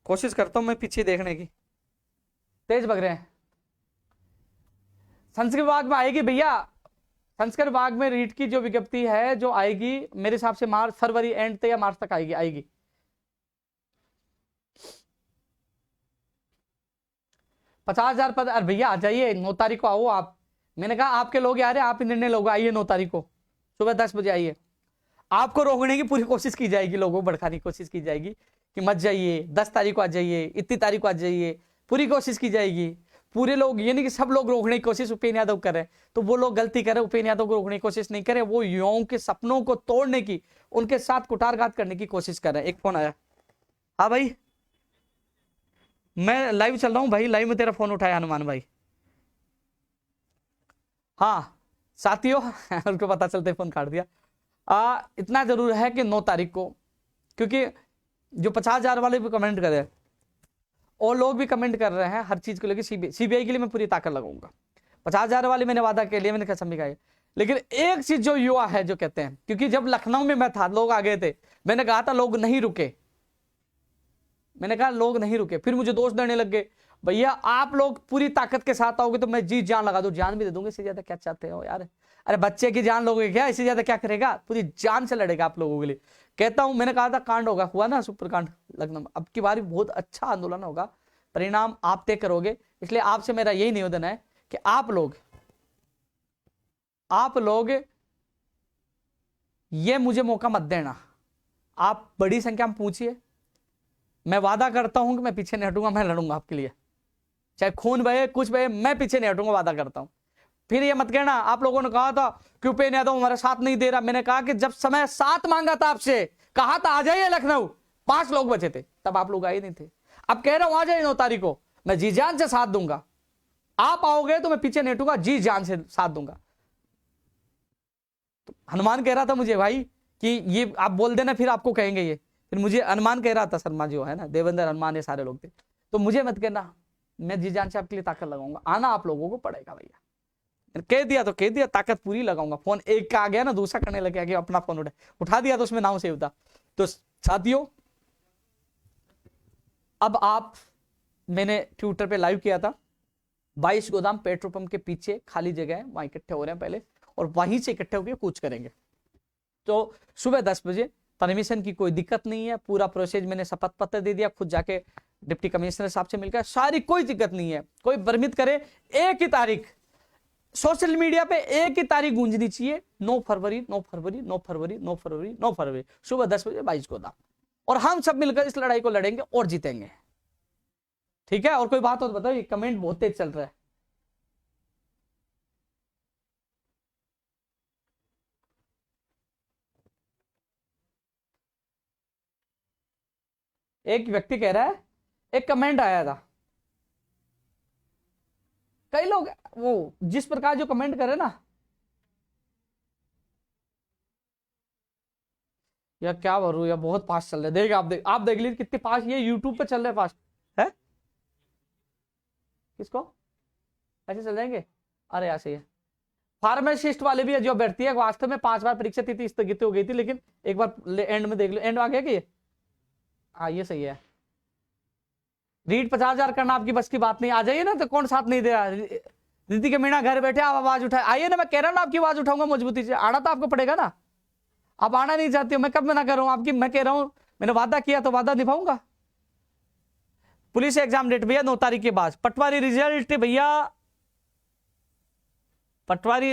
कोशिश करता हूं मैं पीछे देखने की, तेज भग रहे हैं। संस्कृत विभाग में आएगी भैया, संस्कृत विभाग में रीट की जो विज्ञप्ति है जो आएगी, मेरे हिसाब से मार्च, फरवरी एंड तक या मार्च तक आएगी। 50,000 पद। अरे भैया आ जाइए, 9 तारीख को आओ आप। मैंने कहा आपके लोग आ रहे हैं, आप ही निर्णय लोग, आइए 9 तारीख को सुबह 10 बजे आइए। आपको रोकने की पूरी कोशिश की जाएगी, लोगों को भड़काने की कोशिश की जाएगी कि मत जाइए, 10 तारीख को आ जाइए, इतनी तारीख को आ जाइए, पूरी कोशिश की जाएगी। पूरे लोग, ये नहीं कि सब लोग रोकने की कोशिश उपेंद्र यादव कर रहे हैं, तो वो लोग गलती कर रहे हैं। उपेंद्र यादव को रोकने की कोशिश नहीं करे, वो युवाओं के सपनों को तोड़ने की, उनके साथ कुठारघात करने की कोशिश कर रहे हैं। एक फोन आया। हाँ भाई, मैं लाइव चल रहा हूं भाई, लाइव में तेरा फोन उठाया हनुमान भाई। हाँ साथियों उनको पता चलते फोन काट दिया। इतना जरूर है कि 9 तारीख को, क्योंकि जो 50,000 वाले भी कमेंट कर रहे हैं और लोग भी कमेंट कर रहे हैं हर चीज को लेकर, सीबीआई के लिए मैं पूरी ताकत लगाऊंगा। 50,000 वाले मैंने वादा के लिए, मैंने कसम भी खाई। लेकिन एक चीज जो युवा है जो कहते हैं, क्योंकि जब लखनऊ में मैं था लोग आ गए थे, मैंने कहा था लोग नहीं रुके, मैंने कहा लोग नहीं रुके, फिर मुझे दोष देने लग गए भैया आप लोग पूरी ताकत के साथ आओगे तो मैं जी जान लगा दूं, जान भी दे दूंगा, इससे ज्यादा क्या चाहते हो यार। अरे बच्चे की जान लोगे क्या, इससे ज्यादा क्या करेगा, पूरी जान से लड़ेगा आप लोगों के लिए। कहता हूं मैंने कहा था कांड होगा, हुआ ना सुपर कांड लखनऊ, अब की बारी बहुत अच्छा आंदोलन होगा, परिणाम आप तय करोगे। इसलिए आपसे मेरा यही निवेदन है कि आप लोग ये मुझे मौका मत देना, आप बड़ी संख्या में पूछिए, मैं वादा करता हूं कि मैं पीछे नहीं हटूंगा, मैं लड़ूंगा आपके लिए, चाहे खून बहे कुछ बहे, मैं पीछे नहीं हटूंगा, वादा करता हूं। फिर ये मत कहना आप लोगों ने कहा था कि उपेंद्र यादव हमारा साथ नहीं दे रहा, मैंने कहा कि जब समय साथ मांगा था आपसे, कहा था आ जाइए लखनऊ, 5 लोग बचे थे, तब आप लोग आए नहीं थे। अब कह रहा हूं आ जाइए 9 तारीख को, मैं जी जान से साथ दूंगा, आप आओगे तो मैं पीछे नहीं हटूंगा, जी जान से साथ दूंगा। तो हनुमान कह रहा था मुझे भाई कि ये आप बोल देना फिर आपको कहेंगे ये, फिर मुझे हनुमान कह रहा था, शर्मा जो है ना, देवेंद्र हनुमान, ये सारे लोग थे, तो मुझे मत कहना, मैं जी जान से आपके लिए ताकत लगाऊंगा, आना आप लोगों को पड़ेगा भैया। कह दिया तो कह दिया, ताकत पूरी लगाऊंगा। फोन एक का आ गया ना, दूसरा करने लग गया, अपना फोन उठा दिया तो उसमें नाम सेव था। तो साथियों अब मैंने ट्विटर पे लाइव किया था, 22 गोदाम पेट्रोल पंप के पीछे खाली जगह है, वहां इकट्ठे हो रहे हैं पहले, और वहीं से इकट्ठे होकर कूच करेंगे। तो सुबह 10 बजे, परमिशन की कोई दिक्कत नहीं है, पूरा प्रोसेस मैंने शपथ पत्र दे दिया, खुद जाके डिप्टी कमिश्नर साहब से मिलकर, सारी कोई दिक्कत नहीं है, कोई भ्रमित करे। एक ही तारीख सोशल मीडिया पे एक ही तारीख गूंजनी चाहिए, 9 फरवरी 9 फरवरी 9 फरवरी 9 फरवरी 9 फरवरी, सुबह 10 बजे 22 गोदाम, और हम सब मिलकर इस लड़ाई को लड़ेंगे और जीतेंगे, ठीक है। और कोई बात हो तो बताओ, ये कमेंट बहुत तेज चल रहा है। एक व्यक्ति कह रहा है, एक कमेंट आया था, कई लोग वो जिस प्रकार जो कमेंट करे ना, या क्या बोलूं, या बहुत फास्ट चल रहे, देख आप देख लीजिए कितने फास्ट ये यूट्यूब पे चल रहे फास्ट है। किसको ऐसे चल जाएंगे, अरे ऐसे ही है। फार्मासिस्ट वाले भी है, जो अभ्यर्थी है वास्तव में 5 बार परीक्षा थी, स्थगित हो गई थी, लेकिन एक बार एंड में देख लो, एंड आ गया कि हाँ ये सही है। रीट 50,000 करना आपकी बस की बात नहीं, आ जाइए ना, तो कौन साथ नहीं दे रहा। रितिका मीणा घर बैठे, आप आवाज उठाए, आइए ना, मैं कह रहा हूँ ना आपकी आवाज उठाऊंगा मजबूती से, आना तो आपको पड़ेगा ना, आप आना नहीं चाहती हो, मैं कब मना कर रहा हूँ आपकी, मैं कह रहा हूँ मैंने वादा किया तो वादा निभाऊंगा। पुलिस एग्जाम डेट भैया 9 तारीख के बाद, पटवारी रिजल्ट भैया, पटवारी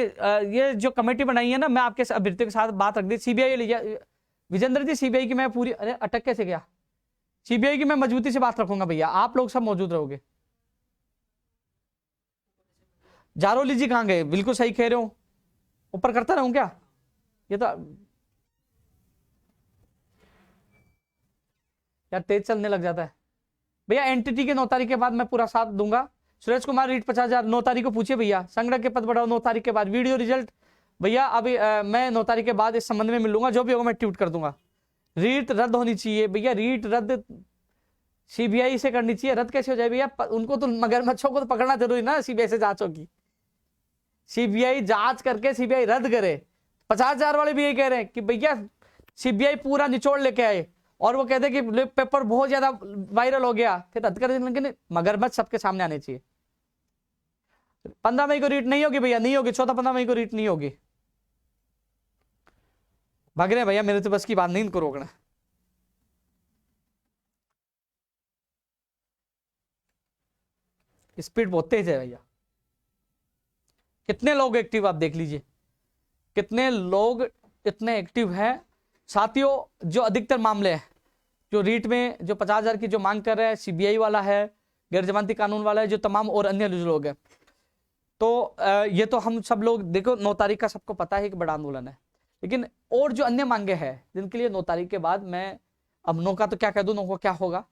ये जो कमेटी बनाई है ना, मैं आपके अभ्यर्थियों के साथ बात रख दी, सीबीआई विजेंद्र जी, सीबीआई की मैं पूरी, अरे अटक कैसे गया, सीबीआई की मैं मजबूती से बात रखूंगा भैया, आप लोग सब मौजूद रहोगे। जारोली जी कहां गए, बिल्कुल सही कह रहे हो, ऊपर करता रहूं क्या, ये तो यार तेज चलने लग जाता है भैया। एनटीटी के 9 तारीख के बाद मैं पूरा साथ दूंगा। सुरेश कुमार रीट 50,000 9 तारीख को पूछिए भैया, संगठन के पद बढ़ाओ 9 तारीख के बाद, वीडियो रिजल्ट भैया अभी मैं 9 तारीख के बाद इस संबंध में मिल लूंगा, जो भी होगा मैं ट्वीट कर दूंगा। रीट रद्द होनी चाहिए भैया, रीट रद्द सीबीआई से करनी चाहिए, रद्द कैसे हो जाए भैया, उनको तो मगरमच्छों को तो पकड़ना जरूरी ना, सीबीआई से जांच होगी, सीबीआई जांच करके सीबीआई रद्द करे। 50,000 वाले भी यही कह रहे हैं कि भैया सीबीआई पूरा निचोड़ लेके आए, और वो कहते हैं कि पेपर बहुत ज्यादा वायरल हो गया, फिर रद्द कर दें, लेकिन मगरमच्छ सबके सामने आने चाहिए। 15 मई को रीट नहीं होगी भैया, नहीं होगी, 14-15 मई को रीट नहीं होगी। भाग रहे भैया, मेरे तो बस की बात नहीं, इनको रोकना। स्पीड बहुत तेज है भैया। कितने लोग एक्टिव, आप देख लीजिए कितने लोग इतने एक्टिव हैं साथियों। जो अधिकतर मामले हैं जो रीट में जो 50,000 की जो मांग कर रहे हैं, सीबीआई वाला है, गैर जमानती कानून वाला है, जो तमाम और अन्य जो लोग हैं, तो ये तो हम सब लोग देखो 9 तारीख का सबको पता है कि बड़ा आंदोलन है, लेकिन और जो अन्य मांगे हैं जिनके लिए 9 तारीख के बाद, मैं अब 9 का तो क्या कह दूं, 9 को क्या होगा,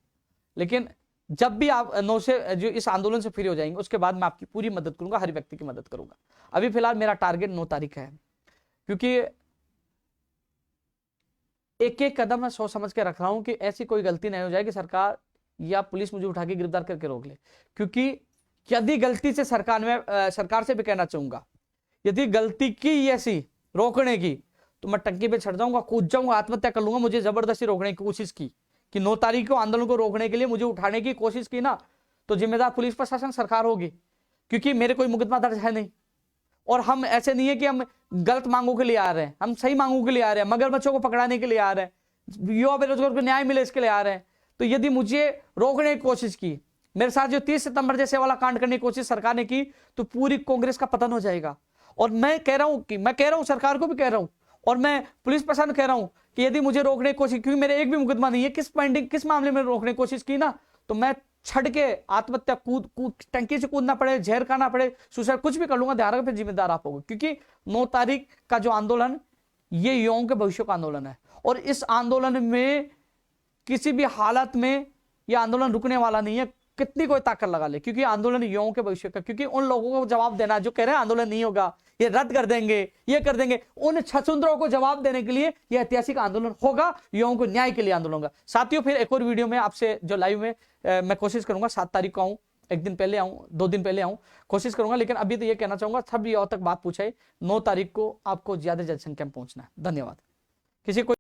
लेकिन जब भी आप नौ से जो इस आंदोलन से फ्री हो जाएंगे उसके बाद मैं आपकी पूरी मदद करूंगा, हर व्यक्ति की मदद करूंगा। अभी फिलहाल मेरा टारगेट 9 तारीख है, क्योंकि एक एक कदम मैं सोच समझ के रख रहा हूं कि ऐसी कोई गलती नहीं हो जाए कि सरकार या पुलिस मुझे उठा के गिरफ्तार करके रोक ले। क्योंकि यदि गलती से सरकार से भी कहना चाहूंगा, यदि गलती की ऐसी रोकने की तो मैं टंकी पे चढ़ जाऊंगा, कूद जाऊंगा, आत्महत्या कर लूंगा। मुझे जबरदस्ती रोकने की कोशिश की कि 9 तारीख को आंदोलन को रोकने के लिए मुझे उठाने की कोशिश की ना, तो जिम्मेदार पुलिस प्रशासन सरकार होगी, क्योंकि मेरे कोई मुकदमा दर्ज है नहीं। और हम ऐसे नहीं है कि हम गलत मांगों के लिए आ रहे हैं, हम सही मांगों के लिए आ रहे हैं, मगरमच्छों को पकड़ाने के लिए आ रहे हैं, युवा बेरोजगार को न्याय मिले इसके लिए आ रहे हैं। तो यदि मुझे रोकने की कोशिश की, मेरे साथ जो 30 सितंबर जैसे वाला कांड करने की कोशिश सरकार ने की, तो पूरी कांग्रेस का पतन हो जाएगा। और मैं कह रहा हूं सरकार को भी कह रहा हूं, और मैं पुलिस प्रशासन कह रहा हूं कि यदि मुझे रोकने की कोशिश, क्योंकि मेरे एक भी मुकदमा नहीं है, किस मामले में रोकने की कोशिश की ना, तो मैं छड़ के आत्महत्या कूद टंकी से कूदना पड़े, जहर खाना पड़े, सुसाइड, कुछ भी कर लूंगा, ध्यान रखो, फिर जिम्मेदार आप होगे। क्योंकि 9 तारीख का जो आंदोलन, ये युवाओं के भविष्य का आंदोलन है, और इस आंदोलन में किसी भी हालत में यह आंदोलन रुकने वाला नहीं है, कितनी कोई ताकत लगा ले, क्योंकि आंदोलन युवाओं के भविष्य का। क्योंकि उन लोगों को जवाब देना जो कह रहे हैं आंदोलन नहीं होगा, ये रद्द कर देंगे, ये कर देंगे, उन छछूंदरों को जवाब देने के लिए यह ऐतिहासिक आंदोलन होगा, युवाओं को न्याय के लिए आंदोलन होगा। साथियों, फिर एक और वीडियो में आपसे जो लाइव में मैं कोशिश करूंगा 7 तारीख को आऊं, एक दिन पहले आऊं, 2 दिन पहले आऊं, कोशिश करूंगा। लेकिन अभी तो ये कहना चाहूंगा, सब युवाओं तक बात पूछाई, 9 तारीख को आपको ज्यादा जनसंख्या में पहुंचना है। धन्यवाद। किसी को